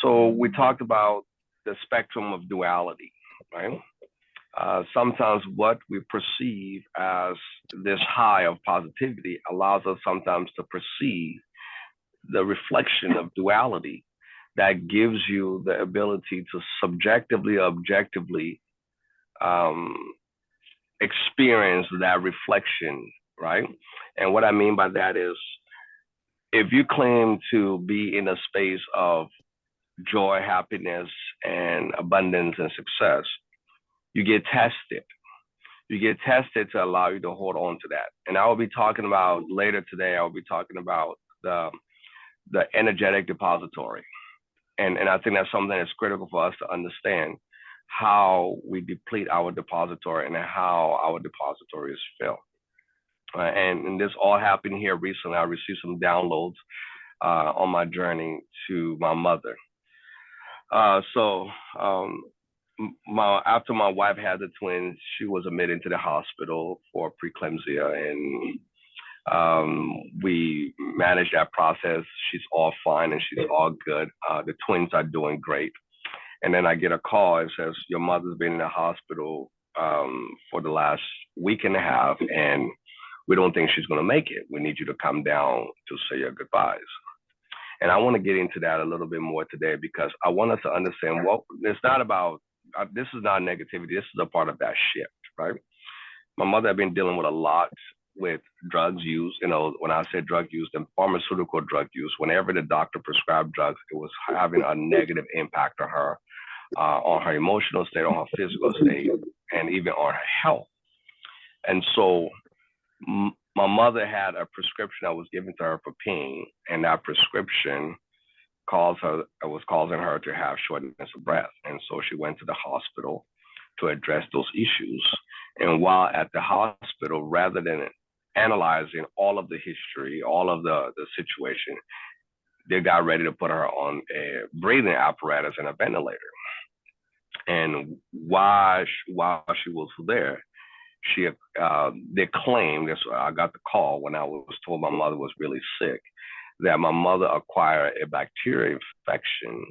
So we talked about the spectrum of duality, right? Sometimes what we perceive as this high of positivity allows us sometimes to perceive the reflection of duality that gives you the ability to subjectively, objectively um, experience that reflection, right? And what I mean by that is if you claim to be in a space of joy, happiness, and abundance and success, you get tested. You get tested to allow you to hold on to that. And I will be talking about later today, I will be talking about the energetic depository. And I think that's something that's critical for us to understand how we deplete our depository and how our depository is filled. And this all happened here recently. I received some downloads on my journey to my mother. So after my wife had the twins, she was admitted into the hospital for preeclampsia, and we managed that process. She's all fine and she's all good. The twins are doing great. And then I get a call. It says, your mother's been in the hospital for the last week and a half, and we don't think she's going to make it. We need you to come down to say your goodbyes. And I want to get into that a little bit more today because I want us to understand what it's not about. This is not negativity. This is a part of that shift, right? My mother had been dealing with a lot with drugs use. You know, when I say drug use, and pharmaceutical drug use, whenever the doctor prescribed drugs, it was having a negative impact on her emotional state, on her physical state, and even on her health. And so my mother had a prescription that was given to her for pain, and that prescription was causing her to have shortness of breath. And so she went to the hospital to address those issues. And while at the hospital, rather than analyzing all of the history, all of the situation, they got ready to put her on a breathing apparatus and a ventilator. And while she was there, they claimed, I got the call when I was told my mother was really sick, that my mother acquired a bacteria infection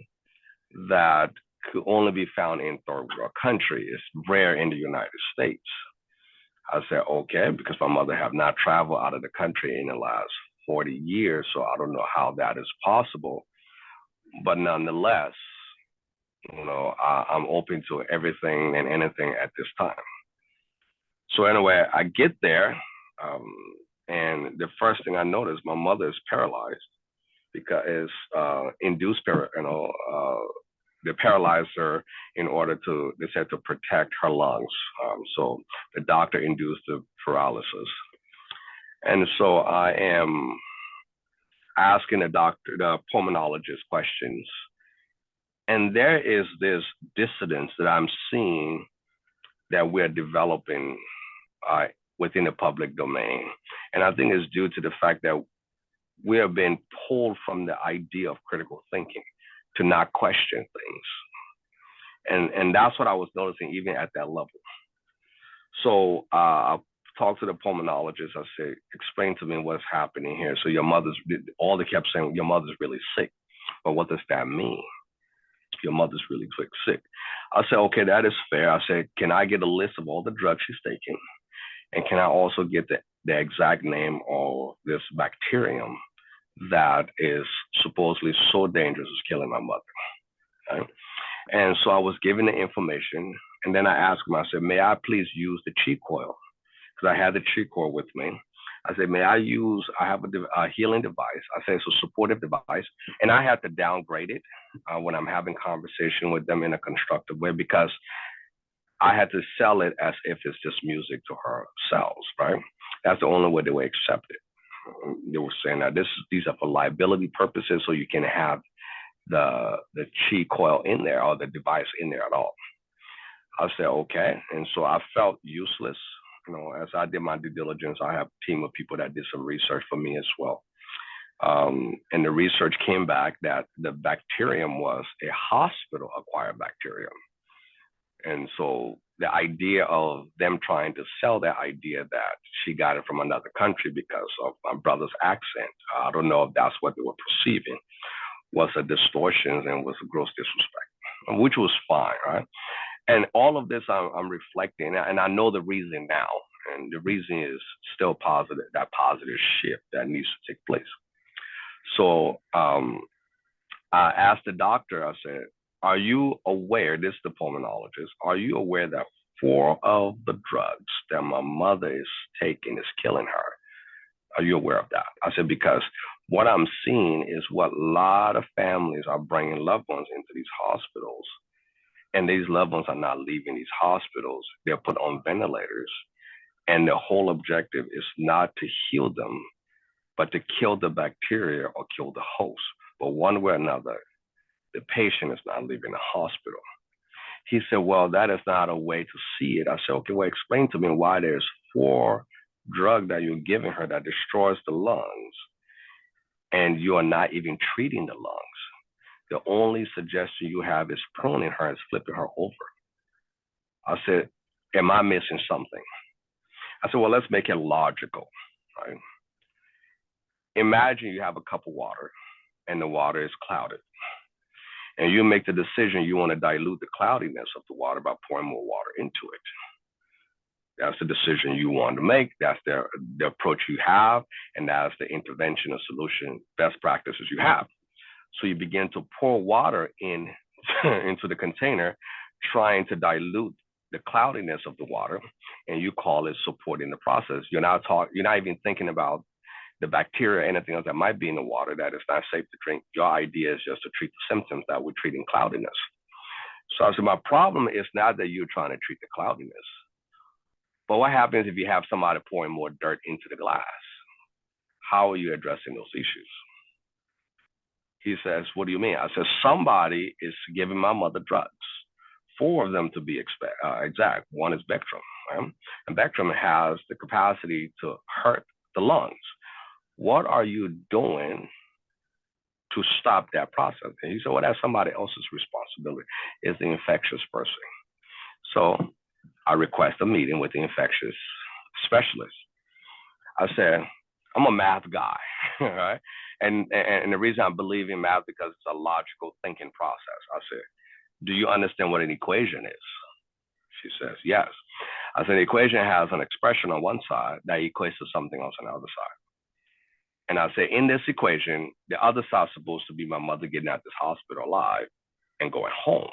that could only be found in third world countries. It's rare in the United States. I said, okay, because my mother have not traveled out of the country in the last 40 years, so I don't know how that is possible. But nonetheless, I'm open to everything and anything at this time. So anyway, I get there, and the first thing I notice, my mother is paralyzed because they paralyzed her in order to, they said, to protect her lungs. So the doctor induced the paralysis. And so I am asking the pulmonologist questions. And there is this dissonance that I'm seeing that we're developing within the public domain. And I think it's due to the fact that we have been pulled from the idea of critical thinking to not question things. And that's what I was noticing even at that level. So I talked to the pulmonologist. I said, explain to me what's happening here. So all they kept saying, your mother's really sick. But what does that mean? Your mother's really sick. I said, okay, that is fair. I said, can I get a list of all the drugs she's taking? And can I also get the exact name of this bacterium that is supposedly so dangerous it's killing my mother? Right? And so I was given the information, and then I asked him, I said, may I please use the Qi Coil? Because I had the Qi Coil with me. I said, I have a healing device. I said, it's a supportive device. And I had to downgrade it when I'm having conversation with them in a constructive way, because I had to sell it as if it's just music to her selves, right? That's the only way they would accept it. They were saying that these are for liability purposes, so you can have the Qi Coil in there or the device in there at all. I said, okay. And so I felt useless. As I did my due diligence, I have a team of people that did some research for me as well. And the research came back that the bacterium was a hospital-acquired bacterium. And so the idea of them trying to sell that idea that she got it from another country because of my brother's accent, I don't know if that's what they were perceiving. was a distortion and was a gross disrespect, which was fine, right? And all of this I'm reflecting, and I know the reason now, and the reason is still positive, that positive shift that needs to take place. So I asked the doctor, I said, are you aware, this is the pulmonologist, are you aware that 4 of the drugs that my mother is taking is killing her? Are you aware of that? I said, because what I'm seeing is what a lot of families are bringing loved ones into these hospitals, and these loved ones are not leaving these hospitals. They're put on ventilators, and the whole objective is not to heal them, but to kill the bacteria or kill the host. But one way or another, the patient is not leaving the hospital. He said, well, that is not a way to see it. I said, okay, well, explain to me why there's 4 drugs that you're giving her that destroys the lungs, and you are not even treating the lungs. The only suggestion you have is pruning her, is flipping her over. I said, am I missing something? I said, well, let's make it logical, right? Imagine you have a cup of water and the water is clouded. And you make the decision you want to dilute the cloudiness of the water by pouring more water into it. That's the decision you want to make. That's the approach you have, and that's the intervention or solution, best practices you have. So you begin to pour water in into the container, trying to dilute the cloudiness of the water, and you call it supporting the process. You're not even thinking about the bacteria or anything else that might be in the water that is not safe to drink. Your idea is just to treat the symptoms that we're treating cloudiness. So I said, my problem is not that you're trying to treat the cloudiness, but what happens if you have somebody pouring more dirt into the glass? How are you addressing those issues? He says, what do you mean? I said, somebody is giving my mother drugs, 4 of them to be exact. One is Vectrum, right? And Vectrum has the capacity to hurt the lungs. What are you doing to stop that process? And he said, well, that's somebody else's responsibility. It's the infectious person. So I request a meeting with the infectious specialist. I said, I'm a math guy, right? And the reason I believe in math because it's a logical thinking process. I said, do you understand what an equation is? She says, yes. I said, the equation has an expression on one side that equates to something else on the other side. And I say, in this equation, the other side is supposed to be my mother getting out of this hospital alive and going home.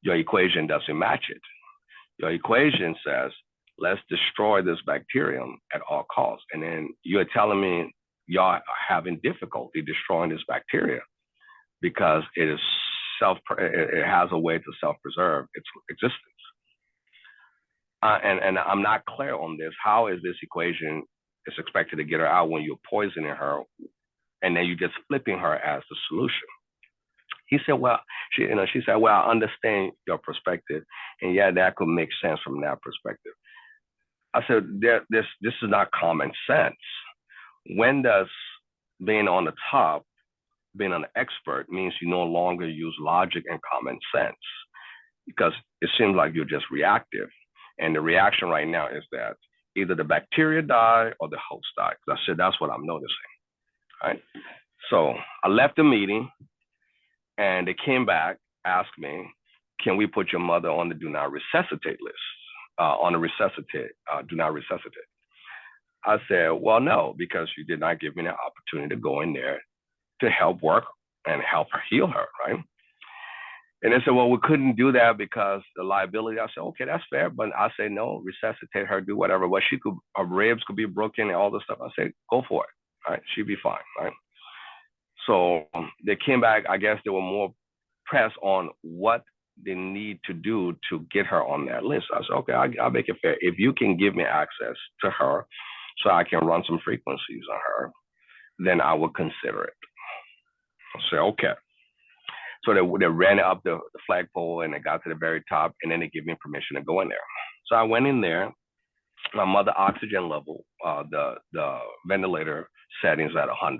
Your equation doesn't match it. Your equation says, let's destroy this bacterium at all costs. And then you're telling me y'all are having difficulty destroying this bacteria because it has a way to self-preserve its existence. And I'm not clear on this. How is this equation is expected to get her out when you're poisoning her, and then you're just flipping her as the solution? He said, well, she said, well, I understand your perspective, and yeah, that could make sense from that perspective. I said, this is not common sense. When does being on the top, being an expert, means you no longer use logic and common sense? Because it seems like you're just reactive. And the reaction right now is that either the bacteria die or the host die. I said, that's what I'm noticing, right? So I left the meeting, and they came back, asked me, can we put your mother on the do not resuscitate list, on the do not resuscitate? I said, well, no, because you did not give me the opportunity to go in there to help work and help her heal her, right? And they said, well, we couldn't do that because the liability. I said, okay, that's fair. But I say, no, resuscitate her, do whatever. But her ribs could be broken and all this stuff. I said, go for it, right? She'd be fine, right? So they came back. I guess they were more pressed on what they need to do to get her on that list. I said, okay, I'll make it fair. If you can give me access to her so I can run some frequencies on her, then I will consider it. I said, okay. So they ran up the flagpole, and they got to the very top, and then they gave me permission to go in there. So I went in there. My mother oxygen level, the ventilator settings at 100.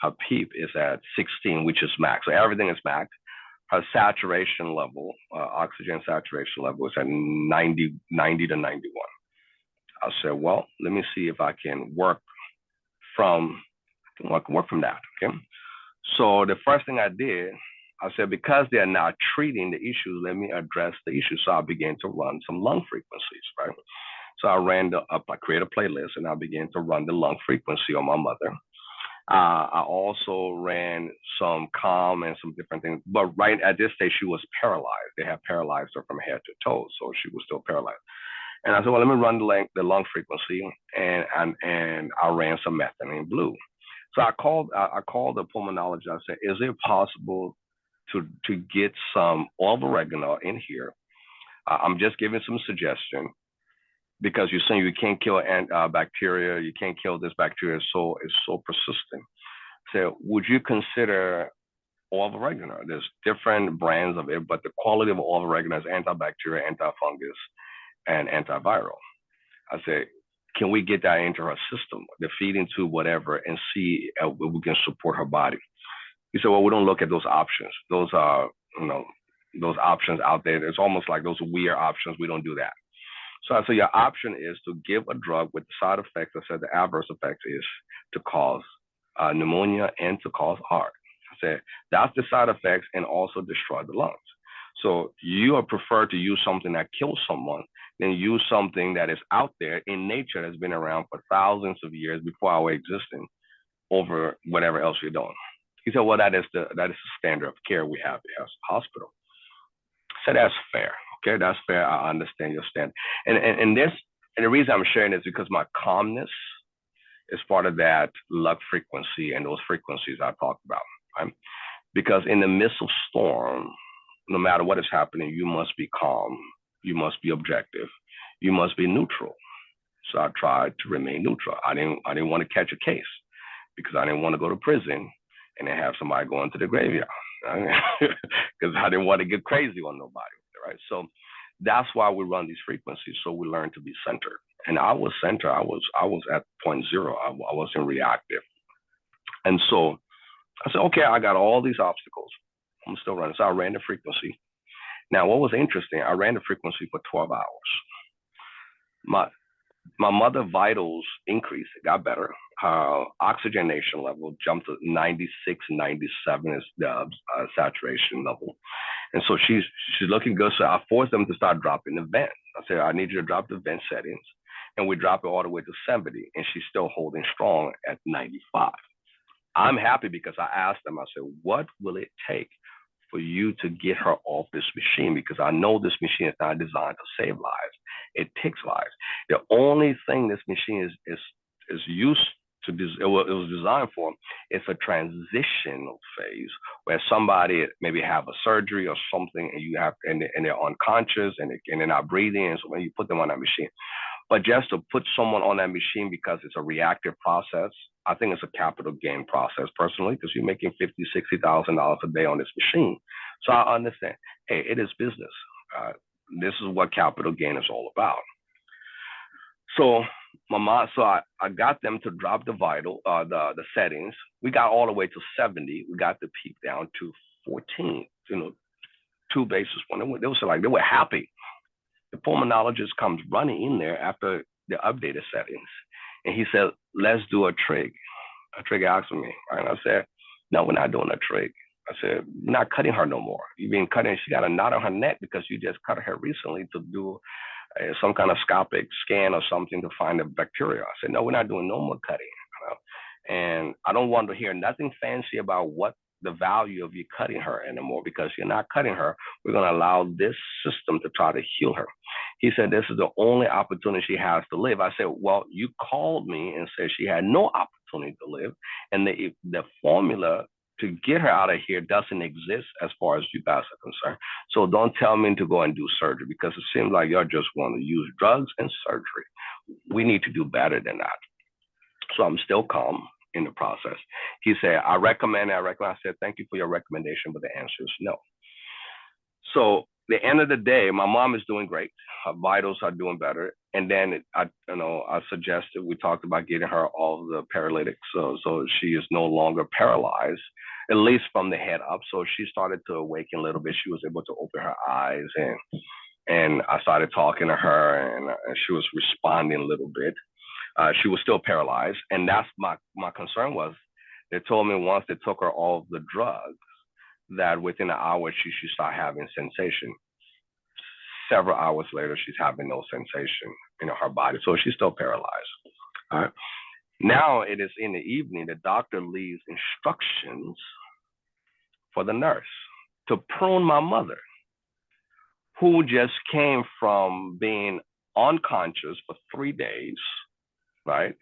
Her PEEP is at 16, which is max. So everything is max. Her saturation level, oxygen saturation level, is at 90 to 91. I said, well, let me see if I can work from that. Okay. So the first thing I did, I said, because they're not treating the issues, let me address the issue. So I began to run some lung frequencies, right? So I created a playlist and I began to run the lung frequency on my mother. I also ran some calm and some different things, but right at this stage, she was paralyzed. They had paralyzed her from head to toe, so she was still paralyzed. And I said, well, let me run the lung frequency, and I ran some methylene blue. So I called the pulmonologist. I said, is it possible to get some oil of oregano in here? I'm just giving some suggestion because you're saying you can't kill bacteria, you can't kill this bacteria, so it's so persistent. So would you consider oil of oregano? There's different brands of it, but the quality of oil of oregano is antibacterial, antifungus, and antiviral. I said, can we get that into her system, the feeding tube, whatever, and see if we can support her body? He said, well, we don't look at those options. Those are, those options out there. It's almost like those weird options. We don't do that. So I said, your option is to give a drug with the side effects. I said the adverse effect is to cause pneumonia and to cause heart. I said, that's the side effects and also destroy the lungs. So you prefer to use something that kills someone than use something that is out there in nature that's been around for thousands of years before our existence over whatever else you're doing. He said, well, that is the standard of care we have as a hospital. I said, that's fair. Okay, that's fair. I understand your stand. And the reason I'm sharing is because my calmness is part of that lung frequency and those frequencies I talked about. Right? Because in the midst of storm, no matter what is happening, you must be calm. You must be objective. You must be neutral. So I tried to remain neutral. I didn't want to catch a case because I didn't want to go to prison and then have somebody go into the graveyard because I didn't want to get crazy on nobody. Right. So that's why we run these frequencies. So we learn to be centered. And I was centered. I was at 0.0. I wasn't reactive. And so I said, okay, I got all these obstacles. I'm still running. So I ran the frequency. Now, what was interesting, I ran the frequency for 12 hours. My mother vitals increased, it got better. Her oxygenation level jumped to 96, 97 is the saturation level. And so she's looking good. So I forced them to start dropping the vent. I said, I need you to drop the vent settings. And we drop it all the way to 70. And she's still holding strong at 95. I'm happy because I asked them, I said, what will it take for you to get her off this machine? Because I know this machine is not designed to save lives. It takes lives. The only thing this machine is used to, it was designed for, is a transitional phase where somebody maybe have a surgery or something and they're unconscious and they're not breathing. And so when you put them on that machine, but just to put someone on that machine because it's a reactive process, I think it's a capital gain process personally, because you're making $50,000, $60,000 a day on this machine. So I understand, hey, it is business. This is what capital gain is all about. So I got them to drop the the settings. We got all the way to 70. We got the peak down to 14, 2 basis points. They were happy. The pulmonologist comes running in there after the updated settings. And he said, let's do a trig. A trig asked me, right? And I said, no, we're not doing a trig. I said, we're not cutting her no more. You've been cutting, she got a knot on her neck because you just cut her recently to do some kind of scopic scan or something to find the bacteria. I said, no, we're not doing no more cutting. And I don't want to hear nothing fancy about what the value of you cutting her anymore, because you're not cutting her. We're going to allow this system to try to heal her. He said, this is the only opportunity she has to live. I said, well, you called me and said she had no opportunity to live. And the formula to get her out of here doesn't exist as far as you guys are concerned. So don't tell me to go and do surgery, because it seems like y'all just want to use drugs and surgery. We need to do better than that. So I'm still calm in the process. He said, I recommend. I said, thank you for your recommendation, but the answer is no. So the end of the day, my mom is doing great. Her vitals are doing better. And then I suggested, we talked about getting her all the paralytics. So she is no longer paralyzed, at least from the head up. So she started to awaken a little bit. She was able to open her eyes, and I started talking to her, and she was responding a little bit. She was still paralyzed. And that's my concern was, They told me once they took her off the drugs that within an hour she should start having sensation. Several hours later, she's having no sensation in her body. So she's still paralyzed. All right. Now it is in the evening. The doctor leaves instructions for the nurse to prune my mother, who just came from being unconscious for 3 days, right?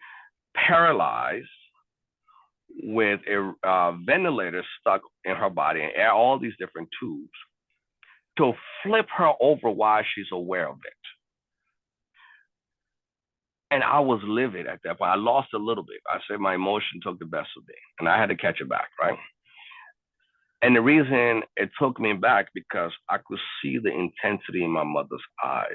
Paralyzed with a ventilator stuck in her body and all these different tubes, to flip her over while she's aware of it. And I was livid at that point. I lost a little bit. I said my emotion took the best of me, and I had to catch it back, right? And the reason it took me back because I could see the intensity in my mother's eyes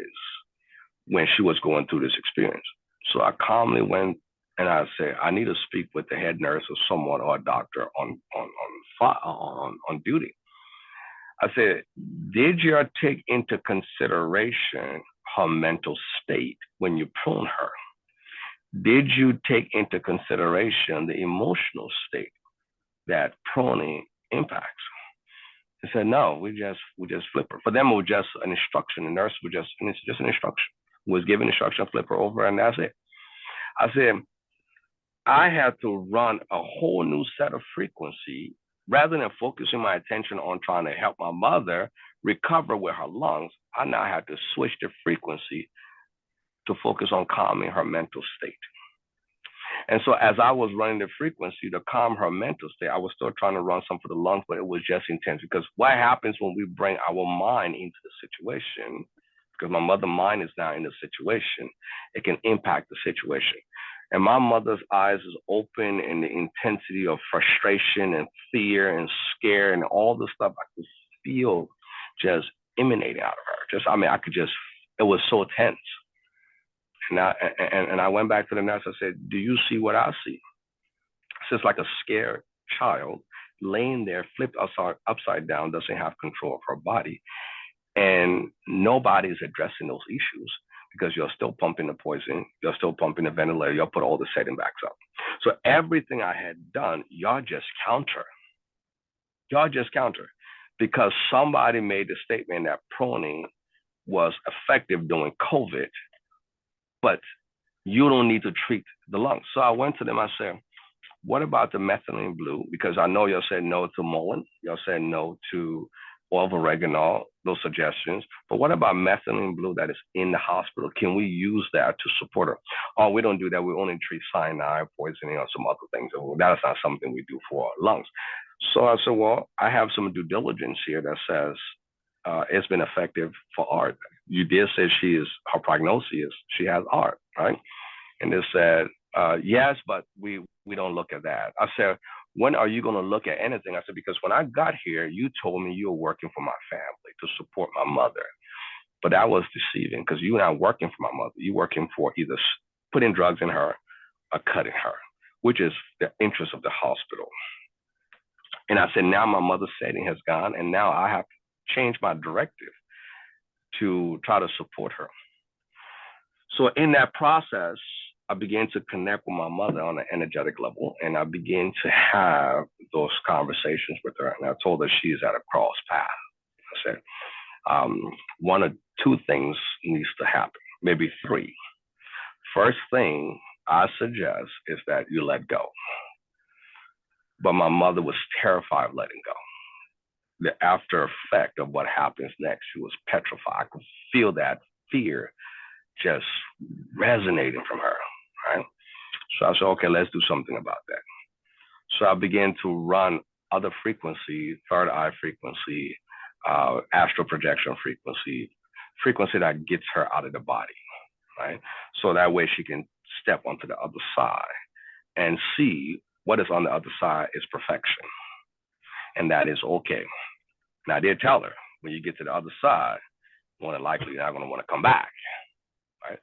when she was going through this experience. So I calmly went and I said, I need to speak with the head nurse or someone or a doctor on duty. I said, did you take into consideration her mental state when you prune her? Did you take into consideration the emotional state that pruning impacts? They said, no, we just flip her. For them, it was just an instruction. The nurse was just an instruction. Was given instruction, flip her over, and that's it. I said, I had to run a whole new set of frequency rather than focusing my attention on trying to help my mother recover with her lungs. I now had to switch the frequency to focus on calming her mental state. And so as I was running the frequency to calm her mental state, I was still trying to run some for the lungs, but it was just intense. Because what happens when we bring our mind into the situation, because my mother's mind is now in the situation, it can impact the situation. And my mother's eyes is open, and the intensity of frustration and fear and scare and all the stuff I could feel just emanating out of her. It was so tense. And I went back to the nurse. I said, do you see what I see? It's just like a scared child laying there, flipped upside down, doesn't have control of her body. And nobody's addressing those issues because you're still pumping the poison, you're still pumping the ventilator, you'll put all the setting backs up. So everything I had done, y'all just counter. Because somebody made the statement that pruning was effective during COVID, but you don't need to treat the lungs. So I went to them, I said, what about the methylene blue? Because I know y'all said no to Mullen, y'all said no to oil of oregano, those suggestions. But what about methylene blue that is in the hospital? Can we use that to support her? Oh, we don't do that. We only treat cyanide, poisoning, or some other things. That is not something we do for our lungs. So I said, well, I have some due diligence here that says it's been effective for ART. You did say her prognosis is she has ART, right? And they said, yes, but we don't look at that. I said, when are you going to look at anything? I said, because when I got here, you told me you were working for my family to support my mother. But that was deceiving because you're not working for my mother. You're working for either putting drugs in her or cutting her, which is the interest of the hospital. And I said, now my mother's setting has gone, and now I have to change my directive to try to support her. So in that process, I began to connect with my mother on an energetic level, and I began to have those conversations with her. And I told her she's at a cross path. I said, one or two things needs to happen, maybe three. First thing I suggest is that you let go. But my mother was terrified of letting go. The after effect of what happens next, she was petrified. I could feel that fear just resonating from her, right? So I said, okay, let's do something about that. So I began to run other frequencies, third eye frequency, astral projection frequency that gets her out of the body, right? So that way she can step onto the other side and see what is on the other side is perfection. And that is okay. Now I did tell her, when you get to the other side, more than likely you're not going to want to come back, right?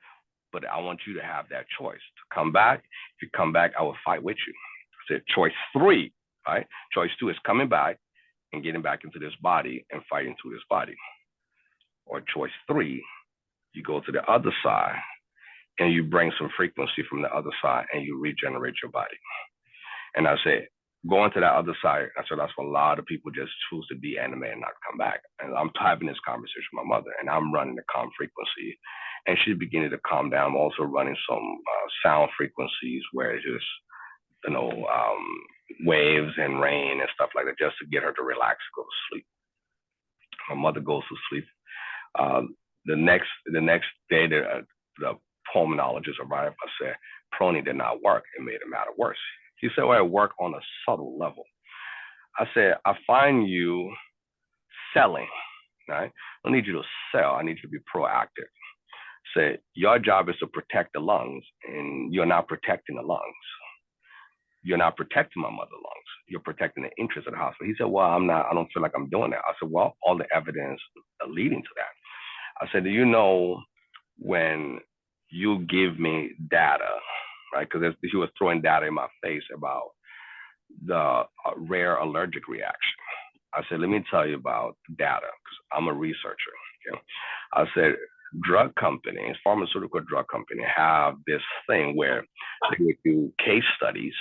But I want you to have that choice to come back. If you come back, I will fight with you. I said choice 3, right? Choice 2 is coming back and getting back into this body and fighting through this body. Or choice 3, you go to the other side and you bring some frequency from the other side and you regenerate your body. And I said, going to that other side, so that's why a lot of people just choose to de-animate and not come back. And I'm having this conversation with my mother, and I'm running the calm frequency, and she's beginning to calm down. I'm also running some sound frequencies where it's just, waves and rain and stuff like that, just to get her to relax, go to sleep. My mother goes to sleep. The next day, the pulmonologist arrived. I said, Prony did not work. It made the matter worse. He said, well, I work on a subtle level. I said, I find you selling, right? I don't need you to sell. I need you to be proactive. Say, your job is to protect the lungs, and you're not protecting the lungs. You're not protecting my mother's lungs. You're protecting the interest of the hospital. He said, well, I'm not, I don't feel like I'm doing that. I said, well, all the evidence leading to that. I said, do you know when you give me data, right? Because he was throwing data in my face about the rare allergic reaction. I said, let me tell you about data, because I'm a researcher. Okay? I said, drug companies, pharmaceutical drug companies have this thing where they would do case studies,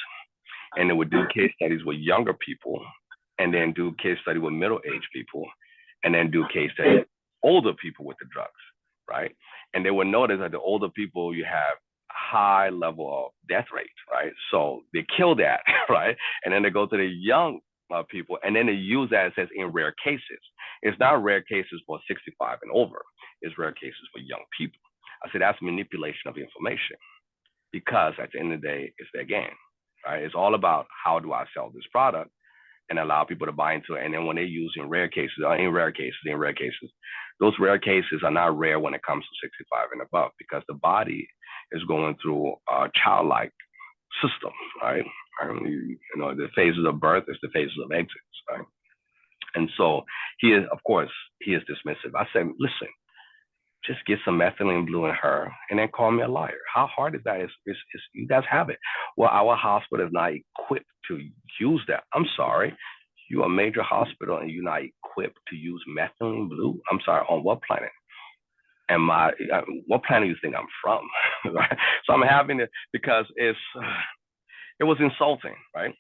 and they would do case studies with younger people, and then do case study with middle-aged people, and then do case study with older people with the drugs, right? And they would notice that the older people, you have high level of death rate, right? So they kill that, right? And then they go to the young people, and then they use that, it says, in rare cases. It's not rare cases for 65 and over. It's rare cases for young people. I said, that's manipulation of information, because at the end of the day, it's their game, right? It's all about how do I sell this product and allow people to buy into it. And then when they use in rare cases, those rare cases are not rare when it comes to 65 and above, because the body is going through a childlike system, right? The phases of birth is the phases of exits, right? And so he is dismissive. I said, listen, just get some methylene blue in her and then call me a liar. How hard is that? You guys have it. Well, our hospital is not equipped to use that. I'm sorry. You're a major hospital and you're not equipped to use methylene blue? I'm sorry, on what planet? And what planet do you think I'm from? Right? So I'm having it because it was insulting, right?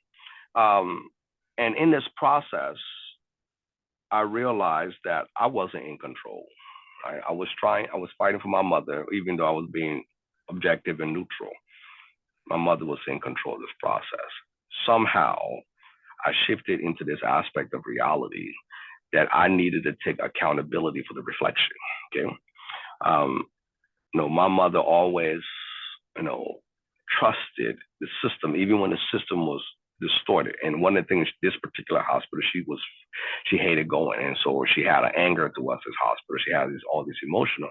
And in this process, I realized that I wasn't in control. Right? I was fighting for my mother, even though I was being objective and neutral. My mother was in control of this process. Somehow, I shifted into this aspect of reality that I needed to take accountability for the reflection. Okay, my mother always, trusted the system, even when the system was distorted. And one of the things, this particular hospital, she hated going, and so she had an anger towards this hospital. She had all this emotional,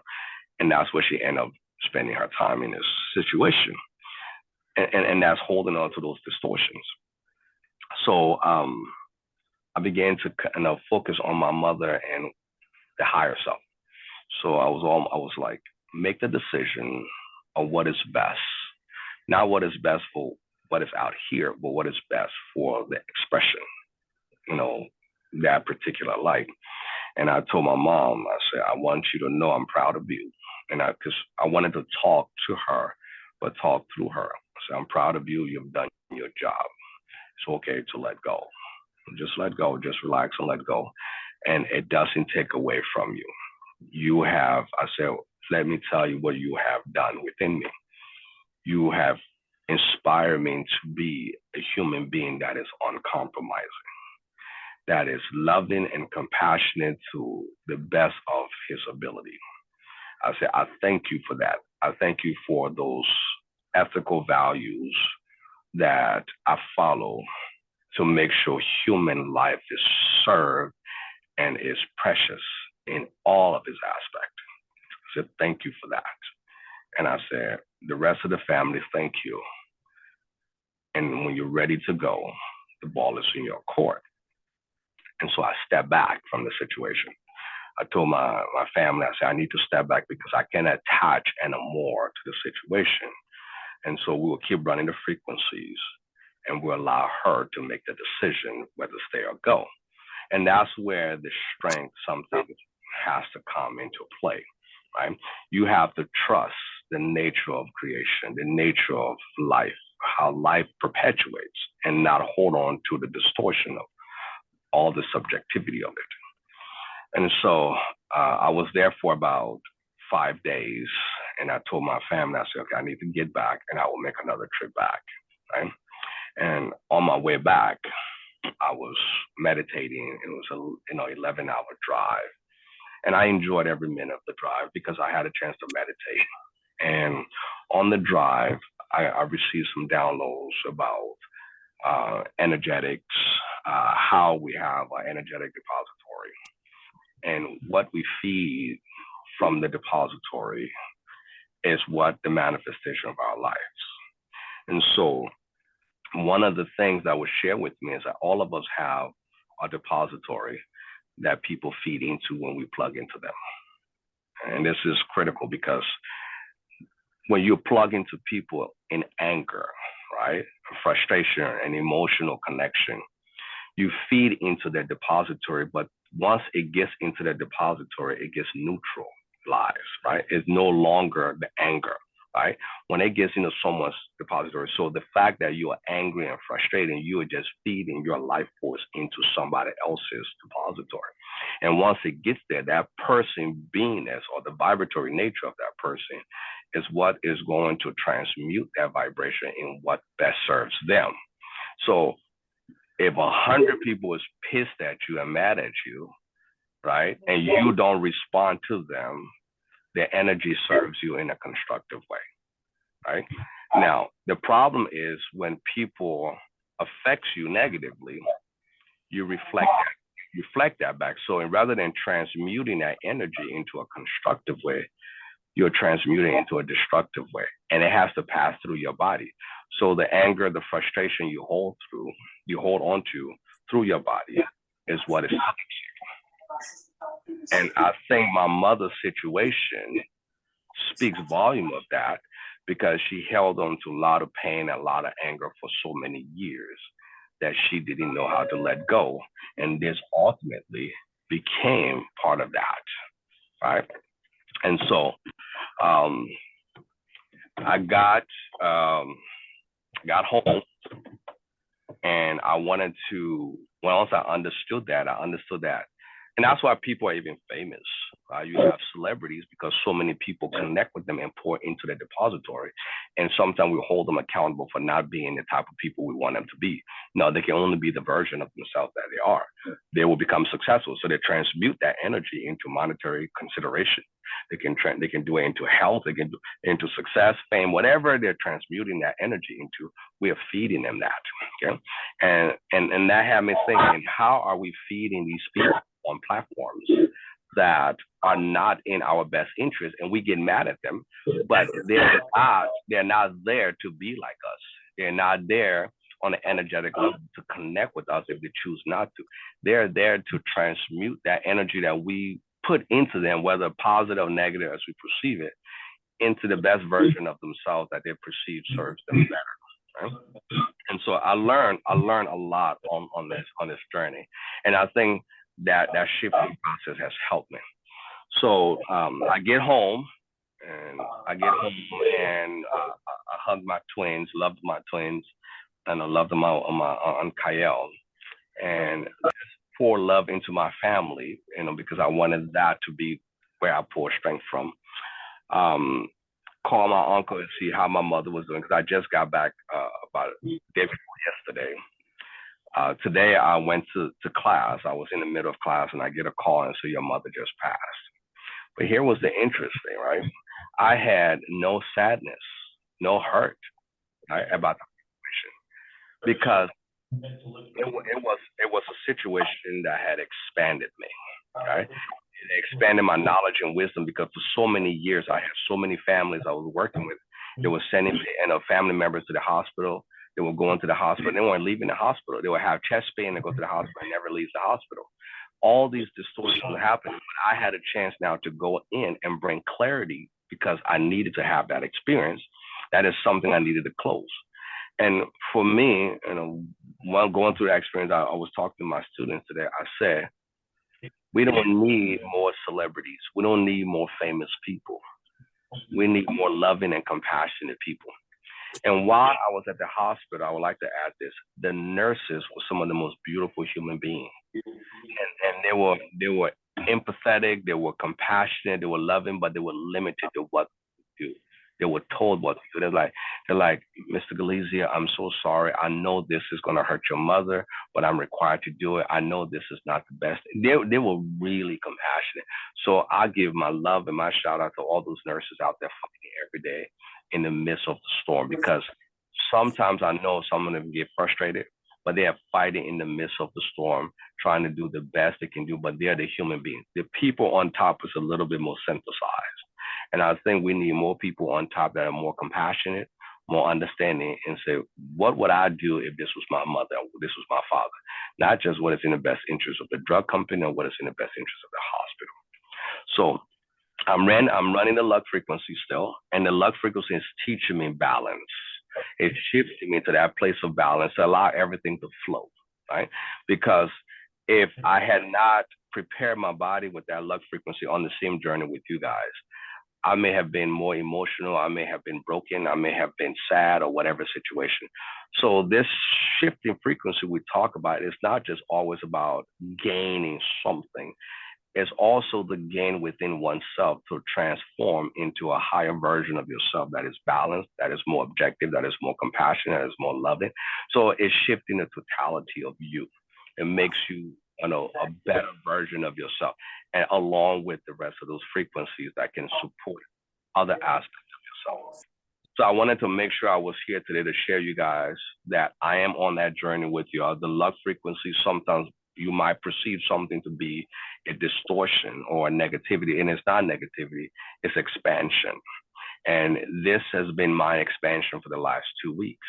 and that's where she ended up spending her time in this situation, and that's holding on to those distortions. So I began to focus on my mother and the higher self. So I was like, make the decision of what is best, not what is best for what is out here, but what is best for the expression, that particular light. And I told my mom, I said, I want you to know I'm proud of you. And because I wanted to talk to her, but talk through her. I said, I'm proud of you. You've done your job. It's okay to let go. Just let go. Just relax and let go. And it doesn't take away from you. I said, let me tell you what you have done within me. You have inspired me to be a human being that is uncompromising, that is loving and compassionate to the best of his ability. I say, I thank you for that. I thank you for those ethical values that I follow to make sure human life is served and is precious in all of its aspects. I said, thank you for that. And I said, the rest of the family, thank you. And when you're ready to go, the ball is in your court. And so I stepped back from the situation. I told my family, I said, I need to step back because I can't attach anymore to the situation. And so we will keep running the frequencies and we'll allow her to make the decision whether to stay or go. And that's where the strength sometimes has to come into play, right? You have to trust the nature of creation, the nature of life, how life perpetuates and not hold on to the distortion of all the subjectivity of it. And so I was there for about 5 days, and I told my family, I said, okay, I need to get back, and I will make another trip back, right? And on my way back, I was meditating. It was a 11-hour drive, and I enjoyed every minute of the drive because I had a chance to meditate. And on the drive, I received some downloads about energetics, how we have an energetic depository, and what we feed from the depository is what the manifestation of our lives. And so one of the things that was shared with me is that all of us have a depository that people feed into when we plug into them. And this is critical because when you plug into people in anger, right, frustration and emotional connection, you feed into their depository, but once it gets into the depository, it gets neutralized, right? It's no longer the anger, right? When it gets into someone's depository, so the fact that you are angry and frustrated, you are just feeding your life force into somebody else's depository. And once it gets there, that person beingness or the vibratory nature of that person is what is going to transmute that vibration in what best serves them. So if 100 people is pissed at you and mad at you, right, and you don't respond to them, their energy serves you in a constructive way, right? Now, the problem is when people affects you negatively, you reflect that back. So rather than transmuting that energy into a constructive way, you're transmuting into a destructive way, and it has to pass through your body. So the anger, the frustration you hold on to through your body is what is. And I think my mother's situation speaks volume of that because she held on to a lot of pain, a lot of anger for so many years that she didn't know how to let go. And this ultimately became part of that, right? And so I got home, and I wanted to, once I understood that, and that's why people are even famous. You have celebrities because so many people connect with them and pour into their depository. And sometimes we hold them accountable for not being the type of people we want them to be. No, they can only be the version of themselves that they are. They will become successful. So they transmute that energy into monetary consideration. They can do it into health. They can do into success, fame, whatever they're transmuting that energy into. We are feeding them that. Okay, and that had me thinking: how are we feeding these people on platforms that are not in our best interest, and we get mad at them, but they're not there to be like us. They're not there on an energetic level to connect with us if they choose not to. They're there to transmute that energy that we put into them, whether positive or negative as we perceive it, into the best version of themselves that they perceive serves them better. Right? And so I learned a lot on this journey, and I think that shifting process has helped me. So I get home, and I hugged my twins, loved my twins, and I loved them on Kyle, and pour love into my family, because I wanted that to be where I pour strength from. Call my uncle and see how my mother was doing, because I just got back about a day before yesterday. Today I went to class. I was in the middle of class, and I get a call and say, your mother just passed. But here was the interesting, right? I had no sadness, no hurt, right, about the situation, because it was a situation that had expanded me, right? It expanded my knowledge and wisdom, because for so many years I had so many families I was working with. They were sending family members to the hospital. They were going to the hospital. They weren't leaving the hospital. They would have chest pain and go to the hospital and never leave the hospital. All these distortions were happening. But I had a chance now to go in and bring clarity, because I needed to have that experience. That is something I needed to close. And for me, while going through that experience, I was talking to my students today. I said, we don't need more celebrities. We don't need more famous people. We need more loving and compassionate people. And while I was at the hospital, I would like to add this: the nurses were some of the most beautiful human beings, and they were empathetic, they were compassionate, they were loving, but they were limited to what to do. They were told what to do. They're like, Mr. Gallizia, I'm so sorry. I know this is gonna hurt your mother, but I'm required to do it. I know this is not the best. They were really compassionate. So I give my love and my shout out to all those nurses out there fighting every day in the midst of the storm, because sometimes I know some of them get frustrated, but they are fighting in the midst of the storm, trying to do the best they can do, but they're the human beings. The people on top is a little bit more synthesized. And I think we need more people on top that are more compassionate, more understanding, and say, what would I do if this was my mother, or this was my father? Not just what is in the best interest of the drug company or what is in the best interest of the hospital. So I'm running the luck frequency still, and the luck frequency is teaching me balance. It's shifting me to that place of balance to allow everything to flow, right? Because if I had not prepared my body with that luck frequency on the same journey with you guys, I may have been more emotional, I may have been broken, I may have been sad, or whatever situation. So this shifting frequency we talk about is not just always about gaining something. It's also the gain within oneself to transform into a higher version of yourself that is balanced, that is more objective, that is more compassionate, that is more loving. So it's shifting the totality of you. It makes you, a better version of yourself, and along with the rest of those frequencies that can support other aspects of yourself. So I wanted to make sure I was here today to share you guys that I am on that journey with you. The luck frequency, sometimes you might perceive something to be a distortion or a negativity, and it's not negativity, it's expansion. And this has been my expansion for the last 2 weeks.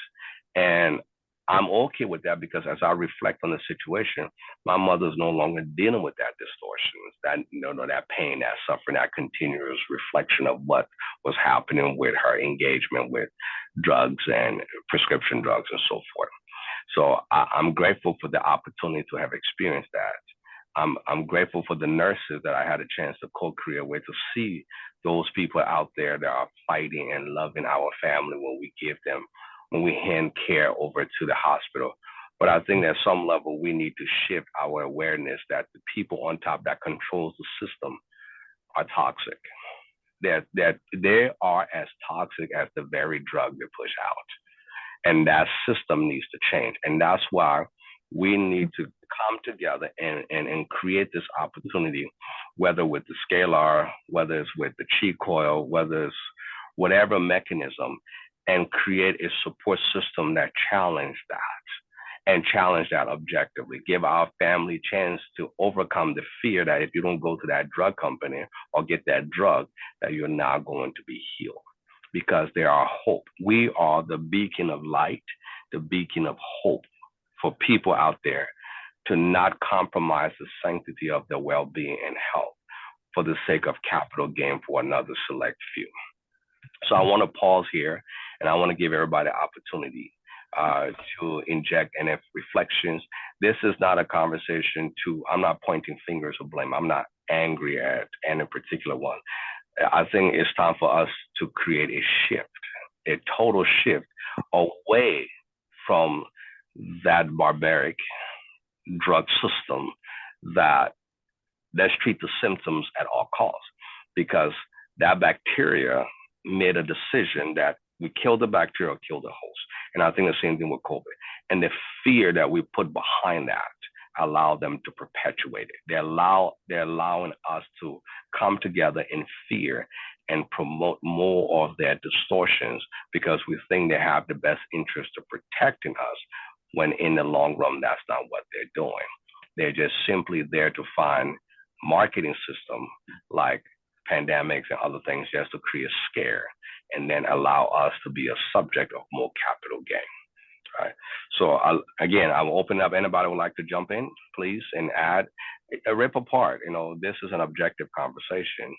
And I'm okay with that, because as I reflect on the situation, my mother's no longer dealing with that distortion, that pain, that suffering, that continuous reflection of what was happening with her engagement with drugs and prescription drugs and so forth. So I'm grateful for the opportunity to have experienced that. I'm grateful for the nurses that I had a chance to co-create with, to see those people out there that are fighting and loving our family when we hand care over to the hospital. But I think at some level we need to shift our awareness that the people on top that controls the system are toxic. That they are as toxic as the very drug they push out, and that system needs to change. And that's why we need to come together and create this opportunity, whether with the scalar, whether it's with the Qi Coil, whether it's whatever mechanism, and create a support system that challenge that and challenge that objectively. Give our family a chance to overcome the fear that if you don't go to that drug company or get that drug, that you're not going to be healed, because there are hope. We are the beacon of light, the beacon of hope for people out there to not compromise the sanctity of their well-being and health for the sake of capital gain for another select few. So I want to pause here, and I want to give everybody an opportunity to inject NF reflections. This is not a conversation I'm not pointing fingers or blame. I'm not angry at any particular one. I think it's time for us to create a shift, a total shift away from that barbaric drug system that let's treat the symptoms at all costs, because that bacteria made a decision that we kill the bacteria or kill the host. And I think the same thing with COVID. And the fear that we put behind that allow them to perpetuate it. They're allowing us to come together in fear and promote more of their distortions, because we think they have the best interest of protecting us, when in the long run, that's not what they're doing. They're just simply there to find marketing system like pandemics and other things, just to create a scare and then allow us to be a subject of more capital gain. Right. So I'll open up. Anybody would like to jump in, please, and add a rip apart. This is an objective conversation.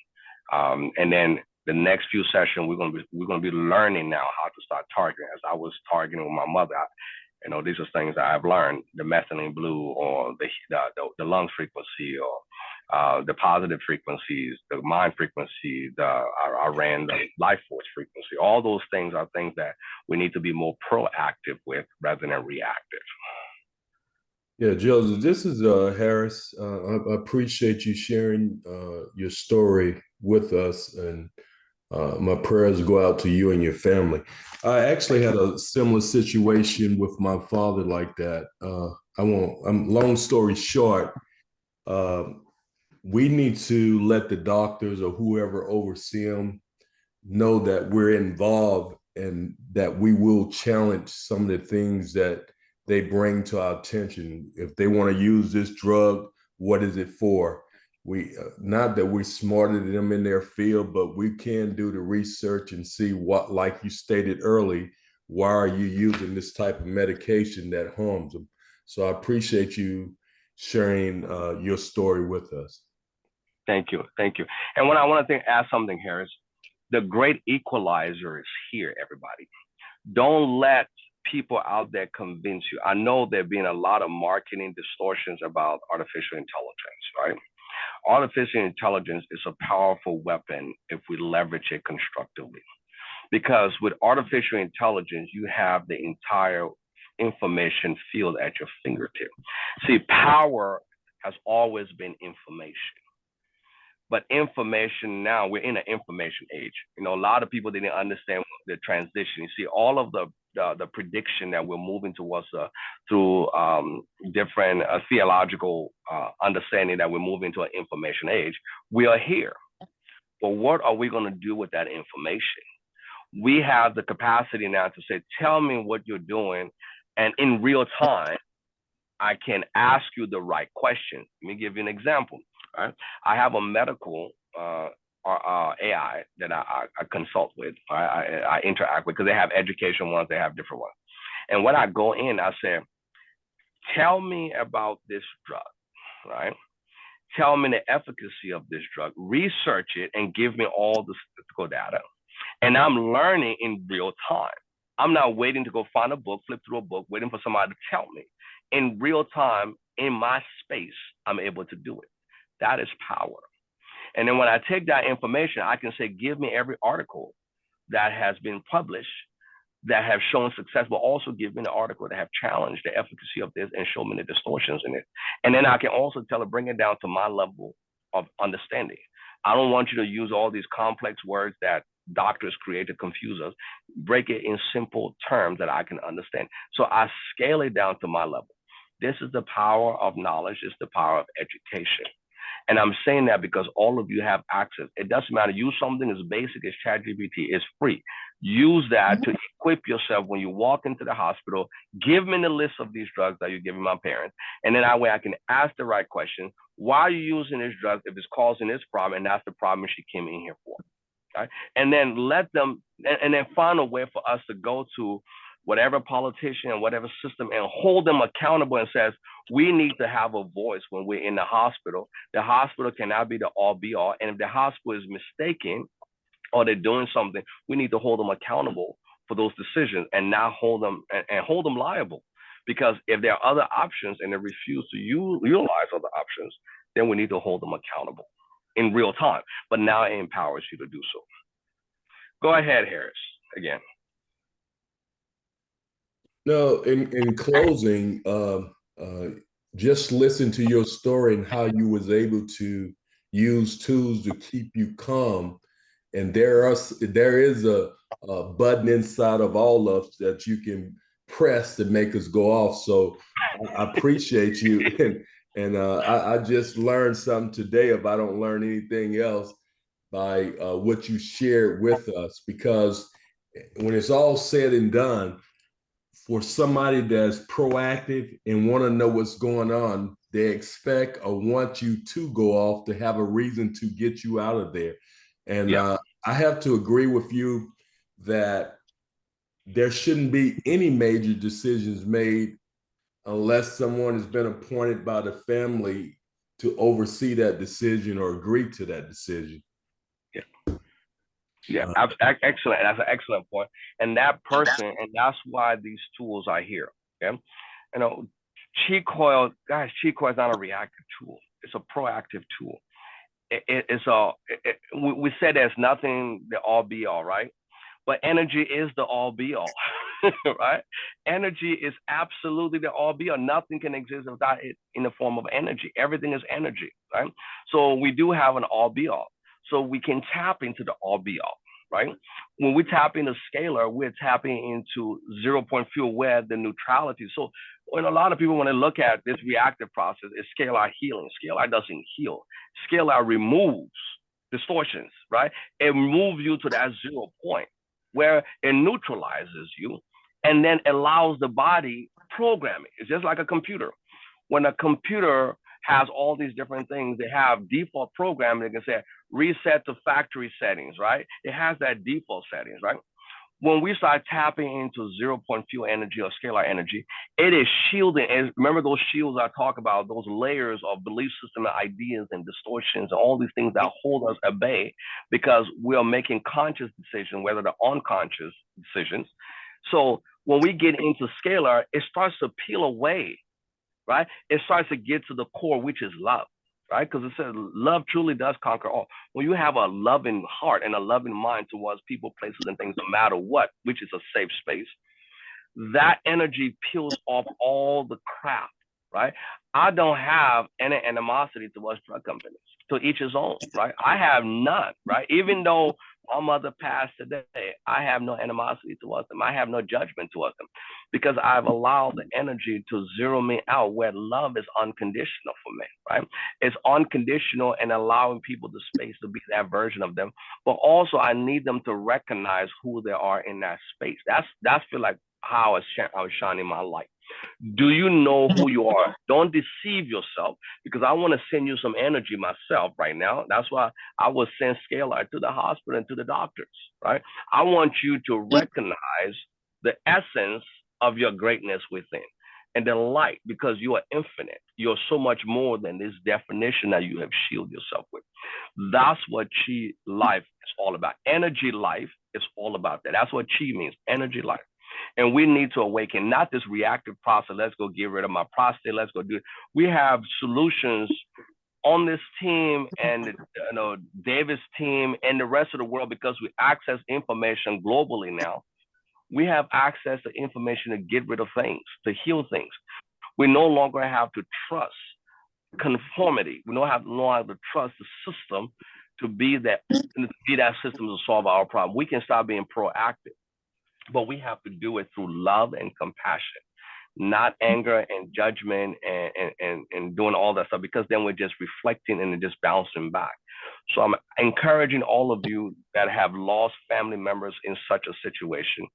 And then the next few sessions, we're gonna be learning now how to start targeting. As I was targeting with my mother, these are things that I've learned: the methylene blue, or the lungs frequency, or the positive frequencies, the mind frequency, I ran the life force frequency. All those things are things that we need to be more proactive with rather than reactive. Yeah, Joseph, this is Harris. I appreciate you sharing your story with us, and my prayers go out to you and your family. I actually had a similar situation with my father like that. Long story short, uh, we need to let the doctors or whoever oversee him know that we're involved and that we will challenge some of the things that they bring to our attention. If they want to use this drug, what is it for? We not that we're smarter than them in their field, but we can do the research and see what, like you stated early, why are you using this type of medication that harms them? So I appreciate you sharing your story with us. Thank you. Thank you. And when I want to ask something, Harris, the great equalizer is here, everybody. Don't let people out there convince you. I know there have been a lot of marketing distortions about artificial intelligence, right? Artificial intelligence is a powerful weapon if we leverage it constructively. Because with artificial intelligence, you have the entire information field at your fingertip. See, power has always been information. But information now, we're in an information age. You know, a lot of people didn't understand the transition. You see, all of the prediction that we're moving towards through different theological understanding that we're moving to an information age. We are here. But what are we going to do with that information? We have the capacity now to say, tell me what you're doing. And in real time, I can ask you the right questions. Let me give you an example. Right? I have a medical AI that I consult with, I interact with, because they have education ones, they have different ones. And when I go in, I say, tell me about this drug, right? Tell me the efficacy of this drug, research it, and give me all the statistical data. And I'm learning in real time. I'm not waiting to go find a book, flip through a book, waiting for somebody to tell me. In real time, in my space, I'm able to do it. That is power. And then when I take that information, I can say, give me every article that has been published that have shown success, but also give me the article that have challenged the efficacy of this and show me the distortions in it. And then I can also tell it, bring it down to my level of understanding. I don't want you to use all these complex words that doctors create to confuse us. Break it in simple terms that I can understand. So I scale it down to my level. This is the power of knowledge. It's the power of education. And I'm saying that because all of you have access. It doesn't matter. Use something as basic as ChatGPT. It's free. Use that to equip yourself when you walk into the hospital. Give me the list of these drugs that you're giving my parents. And then that way I can ask the right question. Why are you using this drug if it's causing this problem? And that's the problem she came in here for. Right? And then let them, and then find a way for us to go to whatever politician and whatever system and hold them accountable and says, we need to have a voice when we're in the hospital. The hospital cannot be the all be all. And if the hospital is mistaken or they're doing something, we need to hold them accountable for those decisions and not hold them and hold them liable. Because if there are other options and they refuse to utilize other options, then we need to hold them accountable in real time. But now it empowers you to do so. Go ahead, Harris, again. No, in closing, just listen to your story and how you was able to use tools to keep you calm. And there is a button inside of all of us that you can press to make us go off. So I appreciate you. And I just learned something today, if I don't learn anything else, by what you shared with us. Because when it's all said and done, for somebody that's proactive and want to know what's going on, they expect or want you to go off to have a reason to get you out of there. And I have to agree with you that there shouldn't be any major decisions made unless someone has been appointed by the family to oversee that decision or agree to that decision. Yeah, excellent. That's an excellent point. And that person, and that's why these tools are here. Okay, you know, Qi Coil, guys, Qi Coil is not a reactive tool. It's a proactive tool. We said there's nothing the all be all, right? But energy is the all be all, right? Energy is absolutely the all be all. Nothing can exist without it in the form of energy. Everything is energy, right? So we do have an all be all. So we can tap into the all be all, right? When we tap into scalar, we're tapping into 0 point field where the neutrality. So when a lot of people, when they look at this reactive process, is scalar healing. Scalar doesn't heal. Scalar removes distortions, right? It moves you to that 0 point where it neutralizes you and then allows the body programming. It's just like a computer. When a computer has all these different things, they have default programming. They can say reset to factory settings, right? It has that default settings, right? When we start tapping into 0 point field energy or scalar energy, it is shielding. And remember those shields I talk about, those layers of belief system and ideas and distortions and all these things that hold us at bay because we are making conscious decisions, whether they're unconscious decisions. So when we get into scalar, it starts to peel away, right? It starts to get to the core, which is love, right? Because it says love truly does conquer all. When you have a loving heart and a loving mind towards people, places, and things, no matter what, which is a safe space, that energy peels off all the crap, right? I don't have any animosity towards drug companies. To each his own, right? I have none, right? Even though my mother passed today, I have no animosity towards them. I have no judgment towards them because I've allowed the energy to zero me out where love is unconditional for me, right? It's unconditional and allowing people the space to be that version of them. But also I need them to recognize who they are in that space. That's feel like how I was shining my light. Do you know who you are? Don't deceive yourself because I want to send you some energy myself right now. That's why I will send scalar to the hospital and to the doctors, right? I want you to recognize the essence of your greatness within and the light because you are infinite. You're so much more than this definition that you have shielded yourself with. That's what Qi life is all about. Energy life is all about that. That's what Qi means, energy life. And we need to awaken, not this reactive process. Let's go get rid of my prostate. Let's go do it. We have solutions on this team and David's team and the rest of the world because we access information globally now. We have access to information to get rid of things, to heal things. We no longer have to trust conformity. We don't have to trust the system to be that system to solve our problem. We can start being proactive. But we have to do it through love and compassion, not anger and judgment and doing all that stuff, because then we're just reflecting and just bouncing back. So I'm encouraging all of you that have lost family members in such a situation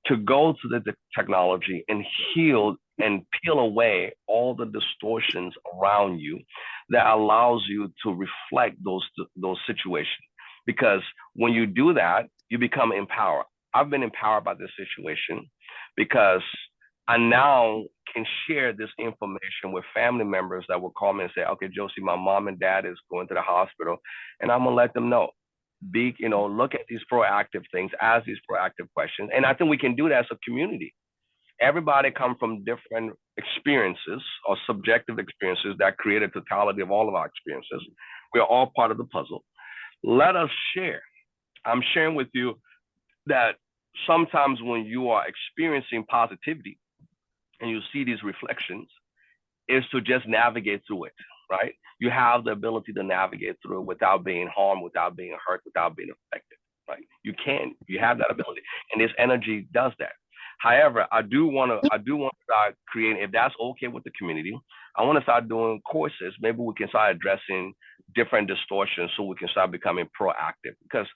to go to the technology and heal and peel away all the distortions around you that allows you to reflect those situations. Because when you do that, you become empowered. I've been empowered by this situation because I now can share this information with family members that will call me and say, okay, Jossie, my mom and dad is going to the hospital. And I'm going to let them know, look at these proactive things, ask these proactive questions. And I think we can do that as a community. Everybody come from different experiences or subjective experiences that create a totality of all of our experiences. We are all part of the puzzle. Let us share. I'm sharing with you that sometimes when you are experiencing positivity and you see these reflections, is to just navigate through it, right? You have the ability to navigate through it without being harmed, without being hurt, without being affected, right? You have that ability. And this energy does that. However, I do want to start creating, if that's okay with the community, I want to start doing courses. Maybe we can start addressing different distortions so we can start becoming proactive because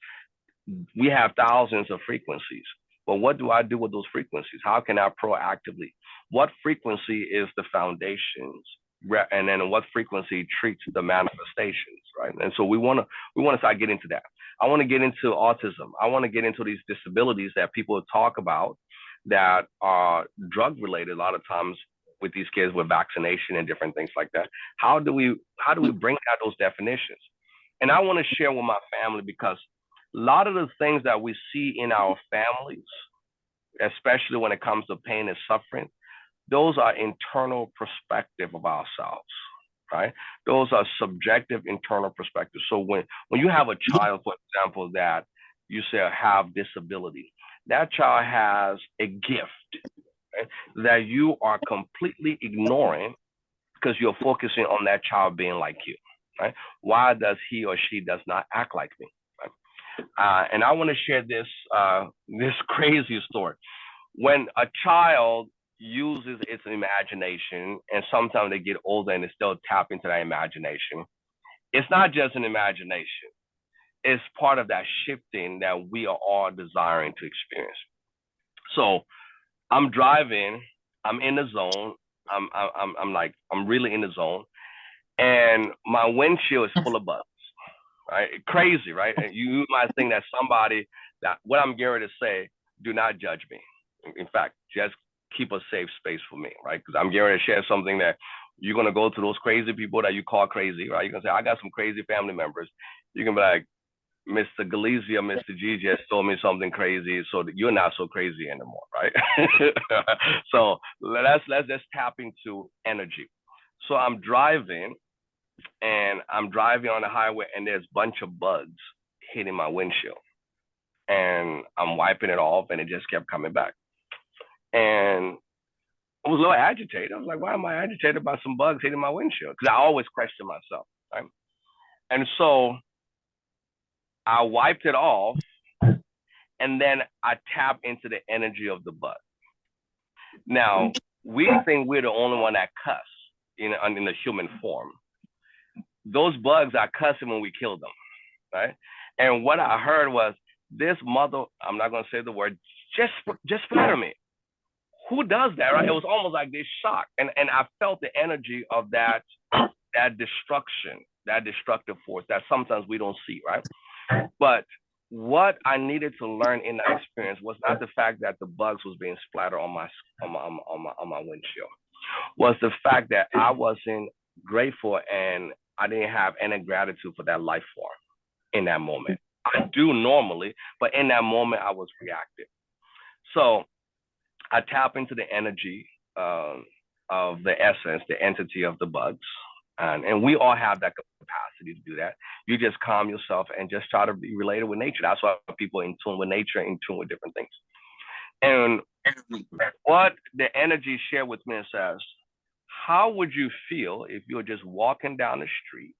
we have thousands of frequencies, but what do I do with those frequencies? How can I proactively? What frequency is the foundations, and then what frequency treats the manifestations, right? And so we want to start getting into that. I want to get into autism. I want to get into these disabilities that people talk about that are drug related a lot of times with these kids with vaccination and different things like that. How do we bring out those definitions? And I want to share with my family because a lot of the things that we see in our families, especially when it comes to pain and suffering, those are internal perspective of ourselves. right? Those are subjective internal perspectives. So when you have a child, for example, that you say have disability, that child has a gift, right, that you are completely ignoring because you're focusing on that child being like you, right? Why does he or she does not act like me? Right? And I want to share this crazy story. When a child uses its imagination, and sometimes they get older and they still tap into that imagination, it's not just an imagination. It's part of that shifting that we are all desiring to experience. So I'm driving, I'm in the zone. I'm really in the zone, and my windshield is full of bugs. Right, crazy, right? And you might think that somebody that what I'm getting ready to say, do not judge me. In fact, just keep a safe space for me, right? Because I'm getting ready to share something that you're gonna go to those crazy people that you call crazy, right? You're gonna say, I got some crazy family members. You can be like, Mr. Gallizia, Mr. G just told me something crazy, so that you're not so crazy anymore, right? So let's just tap into energy. So I'm driving on the highway, and there's a bunch of bugs hitting my windshield, and I'm wiping it off, and it just kept coming back. And I was a little agitated. I was like, why am I agitated about some bugs hitting my windshield? Because I always question myself, right? And so I wiped it off, and then I tap into the energy of the bug. Now, we think we're the only one that cuss in the human form. Those bugs are cussing when we kill them, right? And what I heard was, this mother, I'm not gonna say the word, just flatter me. Who does that, right? It was almost like this shock. And I felt the energy of that destruction, that destructive force that sometimes we don't see, right? But what I needed to learn in that experience was not the fact that the bugs was being splattered on my windshield, was the fact that I wasn't grateful and I didn't have any gratitude for that life form in that moment. I do normally, but in that moment I was reactive. So I tap into the energy of the essence, the entity of the bugs. And we all have that capacity to do that. You just calm yourself and just try to be related with nature. That's why people are in tune with nature, in tune with different things. And what the energy shared with me says, how would you feel if you were just walking down the street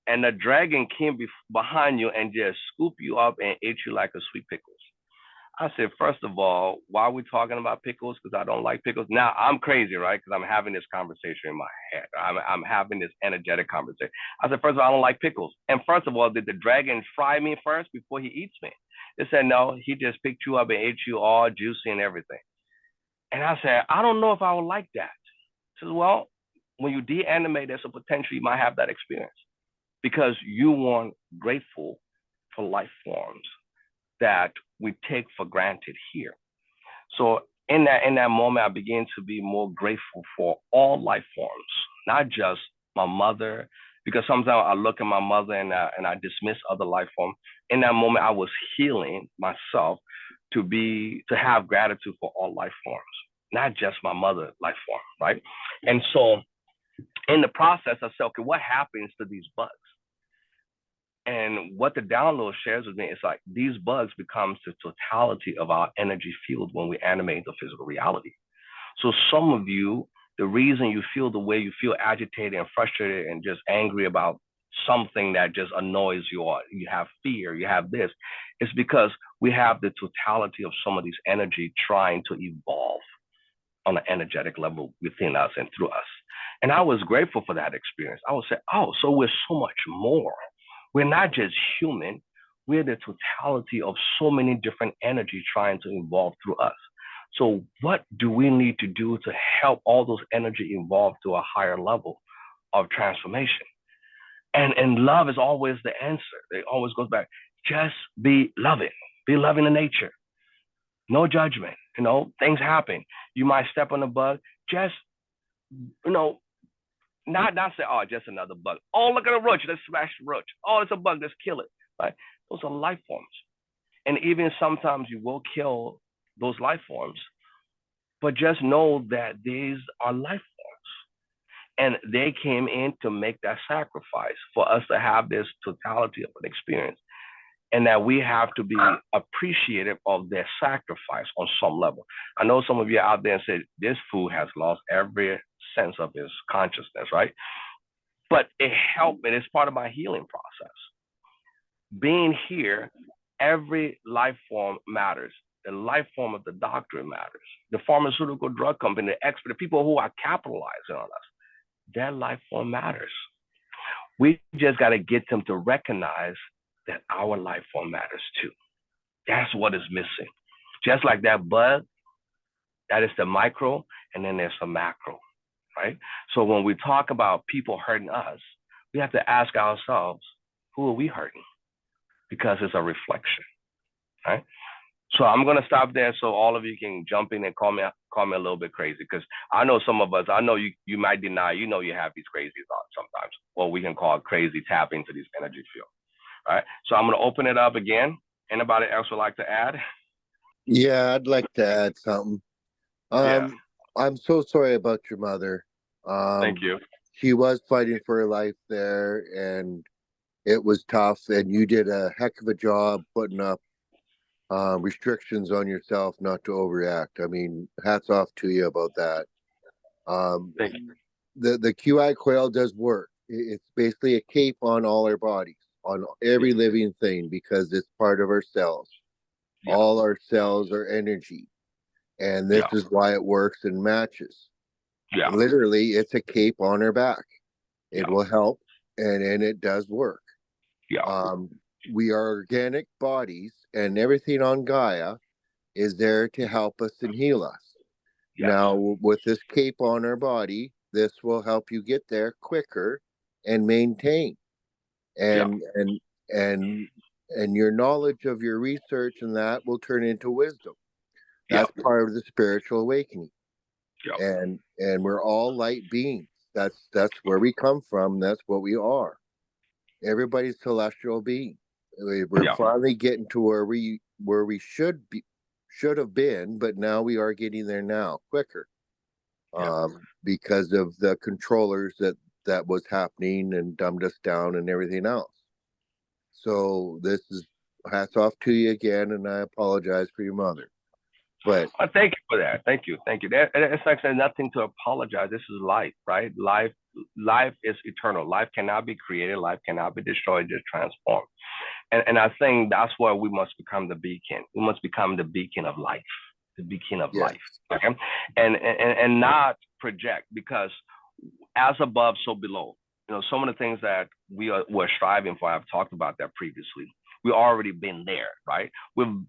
and a dragon came behind you and just scoop you up and ate you like a sweet pickles? I said, first of all, why are we talking about pickles? Because I don't like pickles. Now I'm crazy, right? Because I'm having this conversation in my head. I'm having this energetic conversation. I said, first of all, I don't like pickles. And first of all, did the dragon fry me first before he eats me? They said, no, he just picked you up and ate you all juicy and everything. And I said, I don't know if I would like that. He says, well, when you de-animate, there's a potential you might have that experience because you weren't grateful for life forms that we take for granted here. So in that moment, I began to be more grateful for all life forms, not just my mother, because sometimes I look at my mother and I dismiss other life forms. In that moment, I was healing myself to have gratitude for all life forms, not just my mother life form, right? And so in the process, I said, okay, what happens to these bugs? And what the download shares with me is like these bugs becomes the totality of our energy field when we animate the physical reality. So some of you, the reason you feel the way you feel, agitated and frustrated and just angry about something that just annoys you, or you have fear, you have this, is because we have the totality of some of these energy trying to evolve on an energetic level within us and through us. And I was grateful for that experience. I would say, oh, so we're so much more. We're not just human, we're the totality of so many different energy trying to evolve through us. So what do we need to do to help all those energy evolve to a higher level of transformation? And love is always the answer. It always goes back, just be loving in nature. No judgment, things happen. You might step on a bug, just, not say, oh, just another bug. Oh, look at a roach. Let's smash the roach. Oh, it's a bug. Let's kill it. Right? Those are life forms. And even sometimes you will kill those life forms, but just know that these are life forms. And they came in to make that sacrifice for us to have this totality of an experience. And that we have to be appreciative of their sacrifice on some level. I know some of you out there said this food has lost every sense of its consciousness, right? But it helped me. It's part of my healing process. Being here, every life form matters. The life form of the doctor matters. The pharmaceutical drug company, the expert, the people who are capitalizing on us, their life form matters. We just got to get them to recognize that our life form matters too. That's what is missing. Just like that bud, that is the micro, and then there's the macro, right? So when we talk about people hurting us, we have to ask ourselves, who are we hurting? Because it's a reflection, right? So I'm gonna stop there so all of you can jump in and call me a little bit crazy, because I know some of us, I know you might deny, you have these crazy thoughts sometimes, or we can call it crazy, tap into these energy fields. All right. So I'm gonna open it up again. Anybody else would like to add? Yeah, I'd like to add something. Yeah. I'm so sorry about your mother. Thank you. She was fighting for her life there, and it was tough, and you did a heck of a job putting up restrictions on yourself not to overreact. I mean, hats off to you about that. Thank you. The QI coil does work. It's basically a cape on all our bodies, on every living thing, because it's part of our cells. Yeah. All our cells are energy, and this is why it works and matches. Yeah. Literally, it's a cape on our back. It Yeah. will help, and it does work. Yeah. We are organic bodies, and everything on Gaia is there to help us and heal us. Yes. Now, with this cape on our body, this will help you get there quicker and maintain. And and your knowledge of your research and that will turn into wisdom. That's part of the spiritual awakening. And we're all light beings. That's where we come from. That's what we are. Everybody's celestial being. We're finally getting to where we should have been, but now we are getting there now quicker. Because of the controllers that was happening and dumbed us down and everything else. So this is hats off to you again, and I apologize for your mother. But thank you for that. Thank you. It's like saying nothing to apologize. This is life, right? Life is eternal. Life cannot be created. Life cannot be destroyed. Just transformed. And I think that's where we must become the beacon. We must become the beacon of life. The beacon of life. Okay? And not project, because as above, so below. Some of the things that we're striving for, I've talked about that previously. We already been there, right?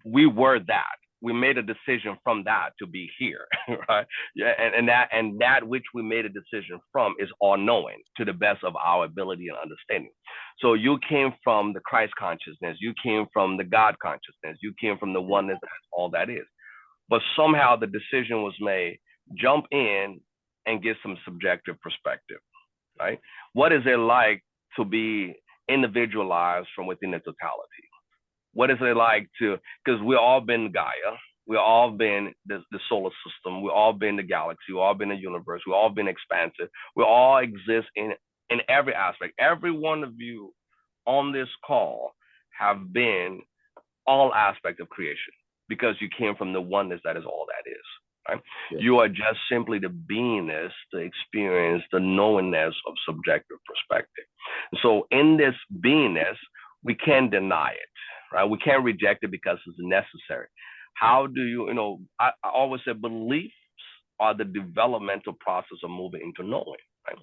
We were that. We made a decision from that to be here, right? Yeah, and that which we made a decision from is all knowing to the best of our ability and understanding. So you came from the Christ consciousness, you came from the God consciousness, you came from the oneness, that's all that is. But somehow the decision was made, jump in and get some subjective perspective, right? What is it like to be individualized from within the totality? What is it like because we all been Gaia, we all been the solar system, we all been the galaxy, we all been the universe, we all been expansive, we all exist in every aspect. Every one of you on this call have been all aspects of creation, because you came from the oneness that is all that is. Right? Yes. You are just simply the beingness, the experience, the knowingness of subjective perspective. So in this beingness, we can't deny it, right? We can't reject it because it's necessary. How do I always say beliefs are the developmental process of moving into knowing, right?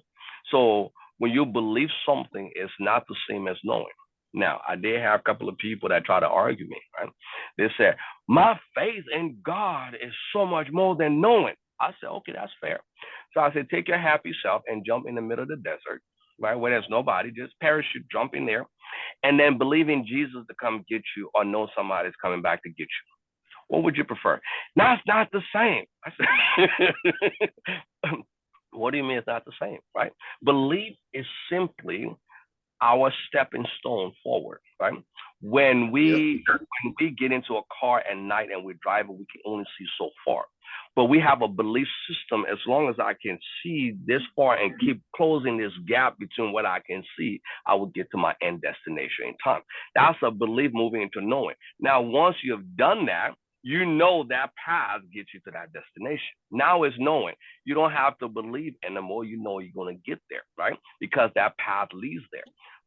So when you believe something, it's not the same as knowing. Now, I did have a couple of people that try to argue me, right? They said, my faith in God is so much more than knowing. I said, okay, that's fair. So I said, take your happy self and jump in the middle of the desert, right? Where there's nobody, just parachute, jump in there, and then believe in Jesus to come get you, or know somebody's coming back to get you. What would you prefer? No, it's not the same. I said, what do you mean it's not the same, right? Belief is simply our stepping stone forward, right? When we get into a car at night and we're driving, we can only see so far. But we have a belief system, as long as I can see this far and keep closing this gap between what I can see, I will get to my end destination in time. That's a belief moving into knowing. Now, once you've done that, you know that path gets you to that destination. Now it's knowing. You don't have to believe anymore. You know you're going to get there, right? Because that path leads there.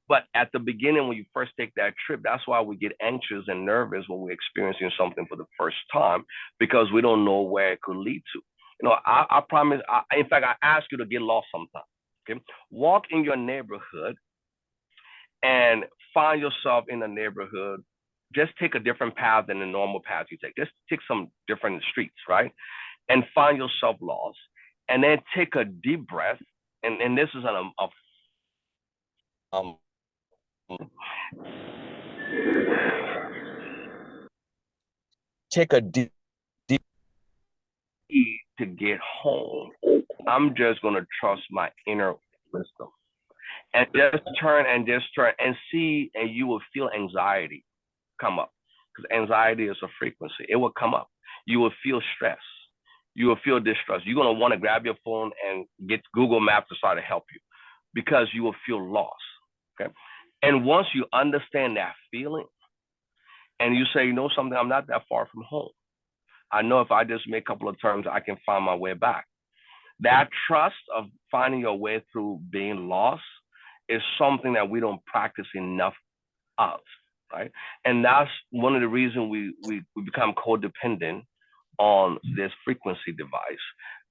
But at the beginning, when you first take that trip, that's why we get anxious and nervous when we're experiencing something for the first time, because we don't know where it could lead to. You know, I promise. In fact, I ask you to get lost sometime. Okay, walk in your neighborhood and find yourself in a neighborhood. Just take a different path than the normal path you take. Just take some different streets, right? And find yourself lost. And then take a deep breath. And this is take a deep to get home. I'm just going to trust my inner wisdom. And just turn and see, and you will feel anxiety come up, because anxiety is a frequency. It will come up. You will feel stress. You will feel distrust. You're going to want to grab your phone and get Google Maps to try to help you, because you will feel lost. Okay. And once you understand that feeling and you say, you know something, I'm not that far from home. I know if I just make a couple of turns, I can find my way back. That trust of finding your way through being lost is something that we don't practice enough of, right? And that's one of the reasons we become codependent on this frequency device.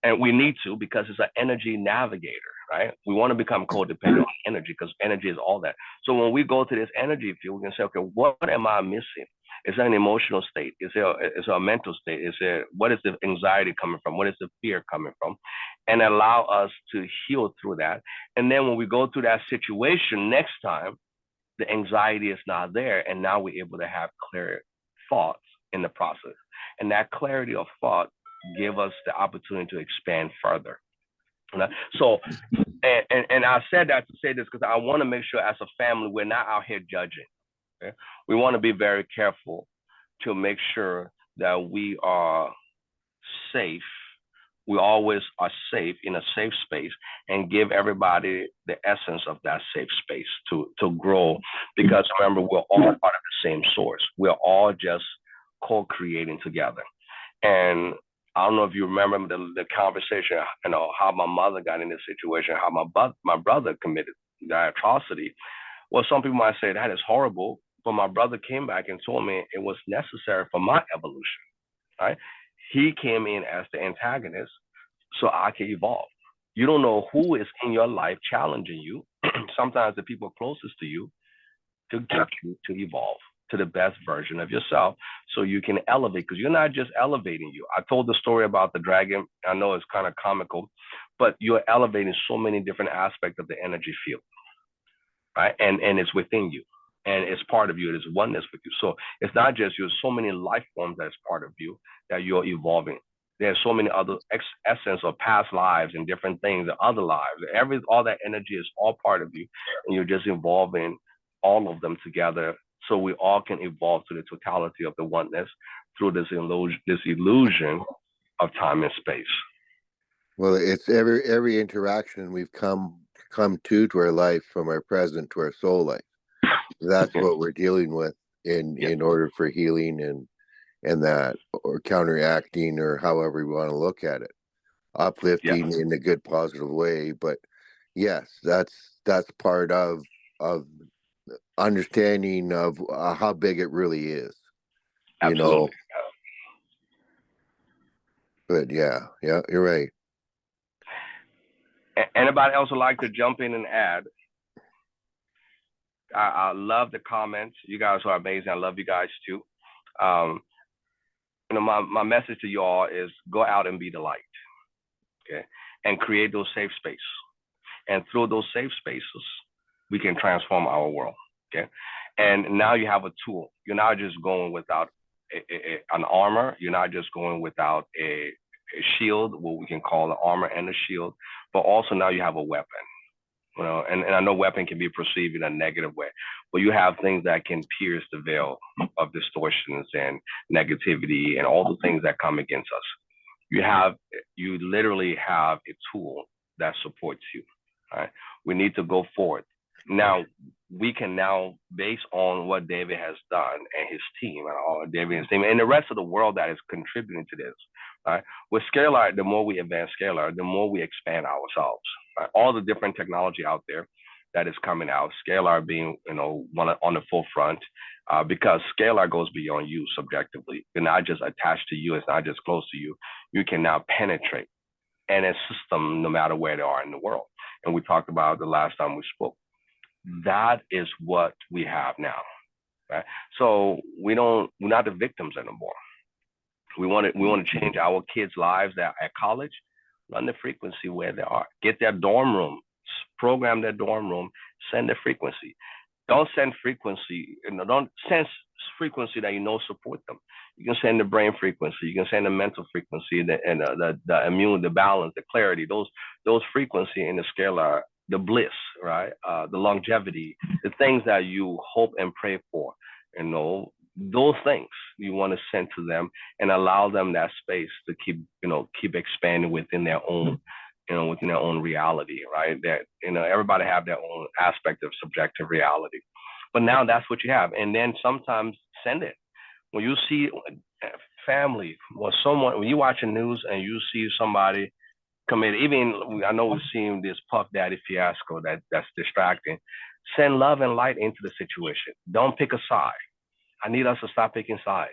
And we need to, because it's an energy navigator, right? We want to become codependent on energy, because energy is all that. So when we go to this energy field, we can say, okay, what am I missing? Is there an emotional state? Is there a mental state? What is the anxiety coming from? What is the fear coming from? And allow us to heal through that. And then when we go through that situation next time, the anxiety is not there. And now we're able to have clear thoughts in the process. And that clarity of thought give us the opportunity to expand further. So, and I said that to say this because I want to make sure as a family, we're not out here judging. Okay? We want to be very careful to make sure that we are safe. We always are safe in a safe space, and give everybody the essence of that safe space to grow. Because remember, we're all part of the same source. We're all just co-creating together. And I don't know if you remember the conversation, you know, how my mother got in this situation, how my brother committed the atrocity. Well, some people might say that is horrible, but my brother came back and told me it was necessary for my evolution, right? He came in as the antagonist so I can evolve. You don't know who is in your life challenging you. Sometimes the people closest to you to get you to evolve to the best version of yourself so you can elevate, because you're not just elevating you. I told the story about the dragon. I know it's kind of comical, but you're elevating so many different aspects of the energy field, right? And it's within you, and it's part of you. It is oneness with you. So it's not just you. There's so many life forms that's part of you that you're evolving. There's so many other essence of past lives and different things, and other lives. All that energy is all part of you, and you're just involving all of them together, so we all can evolve to the totality of the oneness through this illusion of time and space. Well, it's every interaction we've come to our life, from our present to our soul life. That's what we're dealing with in order for healing and that, or counteracting, or however we want to look at it, uplifting in a good positive way. But yes, that's part of understanding of how big it really is. Absolutely. You know. But yeah, you're right. Anybody else would like to jump in and add? I love the comments. You guys are amazing. I love you guys too. You know, my message to you all is go out and be the light, okay? And create those safe spaces. And through those safe spaces, we can transform our world, okay? And now you have a tool. You're not just going without an armor. You're not just going without a shield, what we can call an armor and a shield, but also now you have a weapon. and I know weapon can be perceived in a negative way, but you have things that can pierce the veil of distortions and negativity and all the things that come against us. You literally have a tool that supports you. Right? We need to go forward. Now, we can now, based on what David has done and his team, and all David and his team, and the rest of the world that is contributing to this, right? With Scalar, the more we advance Scalar, the more we expand ourselves. Right? All the different technology out there that is coming out, Scalar being, one on the forefront, because Scalar goes beyond you subjectively. You're not just attached to you. It's not just close to you. You can now penetrate any system, no matter where they are in the world. And we talked about the last time we spoke. That is what we have now, right? So we're not the victims anymore. We want to change our kids' lives at college. Run the frequency where they are. Get their dorm room, program their dorm room, send the frequency. Don't send frequency, don't send frequency that support them. You can send the brain frequency, you can send the mental frequency, the immune, the balance, the clarity, those frequency in the scalar, the bliss, right? The longevity, the things that you hope and pray for, those things you want to send to them and allow them that space to keep expanding within their own, within their own reality, right? That, everybody have their own aspect of subjective reality. But now that's what you have. And then sometimes send it. When you see family, when you watch the news and you see somebody commit, even I know we've seen this Puff Daddy fiasco that's distracting. Send love and light into the situation. Don't pick a side. I need us to stop picking sides,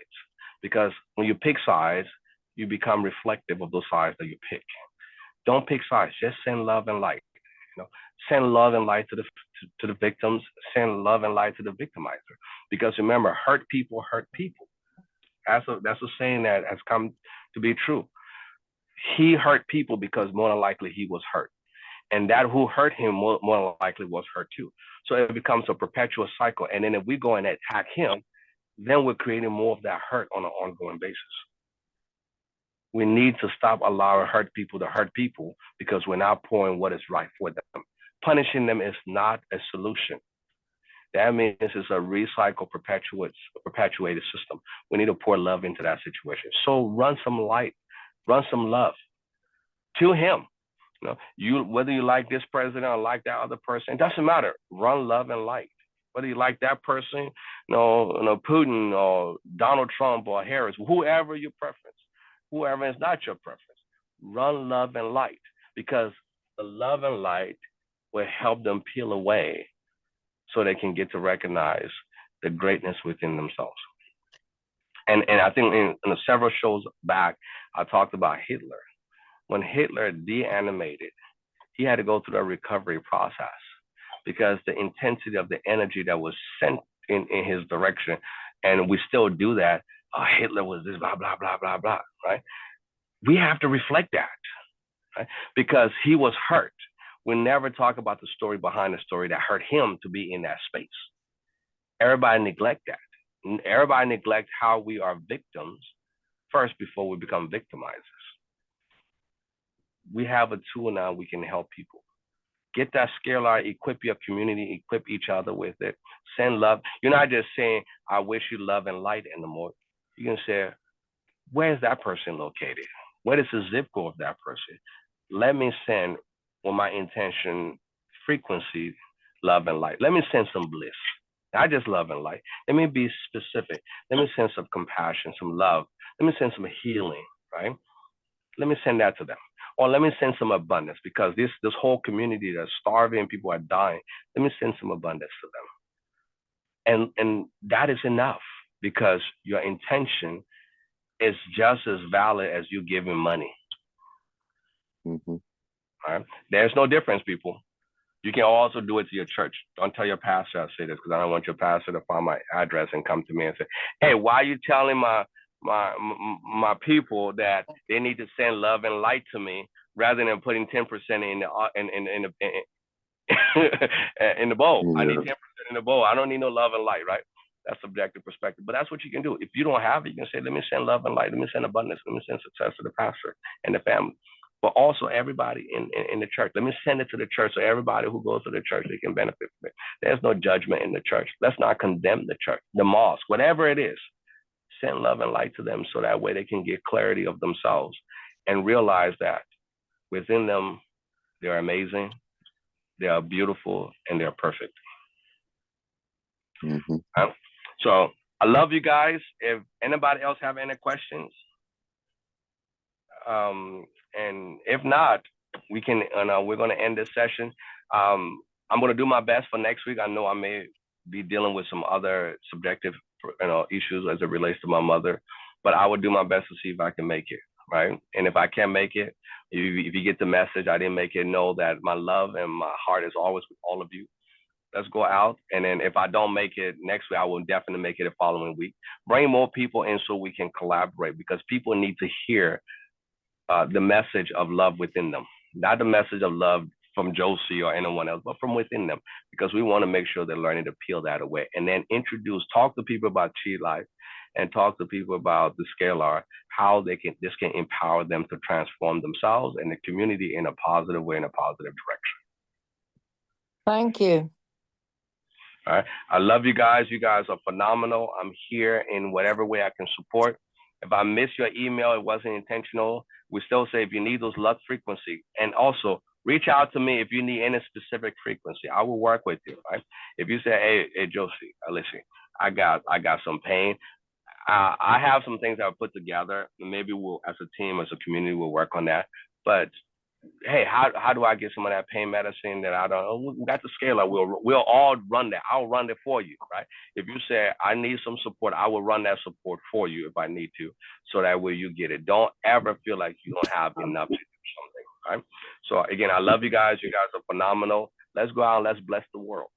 because when you pick sides, you become reflective of those sides that you pick. Don't pick sides. Just send love and light. Send love and light to the victims. Send love and light to the victimizer. Because remember, hurt people hurt people. That's a saying that has come to be true. He hurt people because more than likely he was hurt, and that who hurt him more than likely was hurt too. So it becomes a perpetual cycle. And then if we go and attack him, then we're creating more of that hurt on an ongoing basis. We need to stop allowing hurt people to hurt people, because we're not pouring what is right for them. Punishing them is not a solution. That means it's a recycle, perpetuated system. We need to pour love into that situation. So run some light, run some love to him. Whether you like this president or like that other person, it doesn't matter. Run love and light. Whether you like that person, Putin or Donald Trump or Harris, whoever your preference, whoever is not your preference, run love and light, because the love and light will help them peel away so they can get to recognize the greatness within themselves. And I think in several shows back, I talked about Hitler. When Hitler de-animated, he had to go through a recovery process, because the intensity of the energy that was sent in his direction, and we still do that. Hitler was this, blah, blah, blah, blah, blah, right? We have to reflect that, right? Because he was hurt. We never talk about the story behind the story that hurt him to be in that space. Everybody neglect that. Everybody neglect how we are victims first before we become victimizers. We have a tool now, we can help people. Get that scalar, equip your community, equip each other with it. Send love. You're not just saying, I wish you love and light anymore. You can say, where is that person located? What is the zip code of that person? Let me send, with my intention, frequency, love and light. Let me send some bliss. Not just love and light. Let me be specific. Let me send some compassion, some love. Let me send some healing, right? Let me send that to them. Or let me send some abundance, because this whole community that's starving, people are dying. Let me send some abundance to them. And that is enough, because your intention is just as valid as you giving money. Mm-hmm. All right? There's no difference, people. You can also do it to your church. Don't tell your pastor I say this, because I don't want your pastor to find my address and come to me and say, hey, why are you telling my people that they need to send love and light to me rather than putting 10% in the bowl? Yeah. I need 10% in the bowl. I don't need no love and light, right? That's subjective perspective, but that's what you can do. If you don't have it, you can say, let me send love and light. Let me send abundance. Let me send success to the pastor and the family. but also everybody in the church. Let me send it to the church so everybody who goes to the church, they can benefit from it. There's no judgment in the church. Let's not condemn the church, the mosque, whatever it is. Send love and light to them so that way they can get clarity of themselves and realize that within them, they're amazing, they are beautiful, and they're perfect. So I love you guys. If anybody else have any questions, and if not, we can. We're going to end this session. I'm going to do my best for next week. I know I may be dealing with some other subjective, issues as it relates to my mother, but I will do my best to see if I can make it. Right, and if I can't make it, if you get the message I didn't make it, know that my love and my heart is always with all of you. Let's go out, and then if I don't make it next week, I will definitely make it the following week. Bring more people in so we can collaborate, because people need to hear the message of love within them, not the message of love from Jossie or anyone else, but from within them, because we want to make sure they're learning to peel that away, and then talk to people about Qi life, and talk to people about the scalar, how this can empower them to transform themselves and the community in a positive way, in a positive direction. Thank you. All right. I love you guys. You guys are phenomenal. I'm here in whatever way I can support. If I miss your email, it wasn't intentional. We still say if you need those love frequency, and also reach out to me if you need any specific frequency. I will work with you. Right? If you say, hey, Jossie, listen, I got some pain. I have some things I've put together. Maybe we'll, as a team, as a community, we'll work on that. But hey, how do I get some of that pain medicine that I don't know? We got the scalar. We'll all run that. I'll run it for you, right? If you say I need some support, I will run that support for you if I need to, so that way you get it. Don't ever feel like you don't have enough to do something, right? So again, I love you guys. You guys are phenomenal. Let's go out and let's bless the world.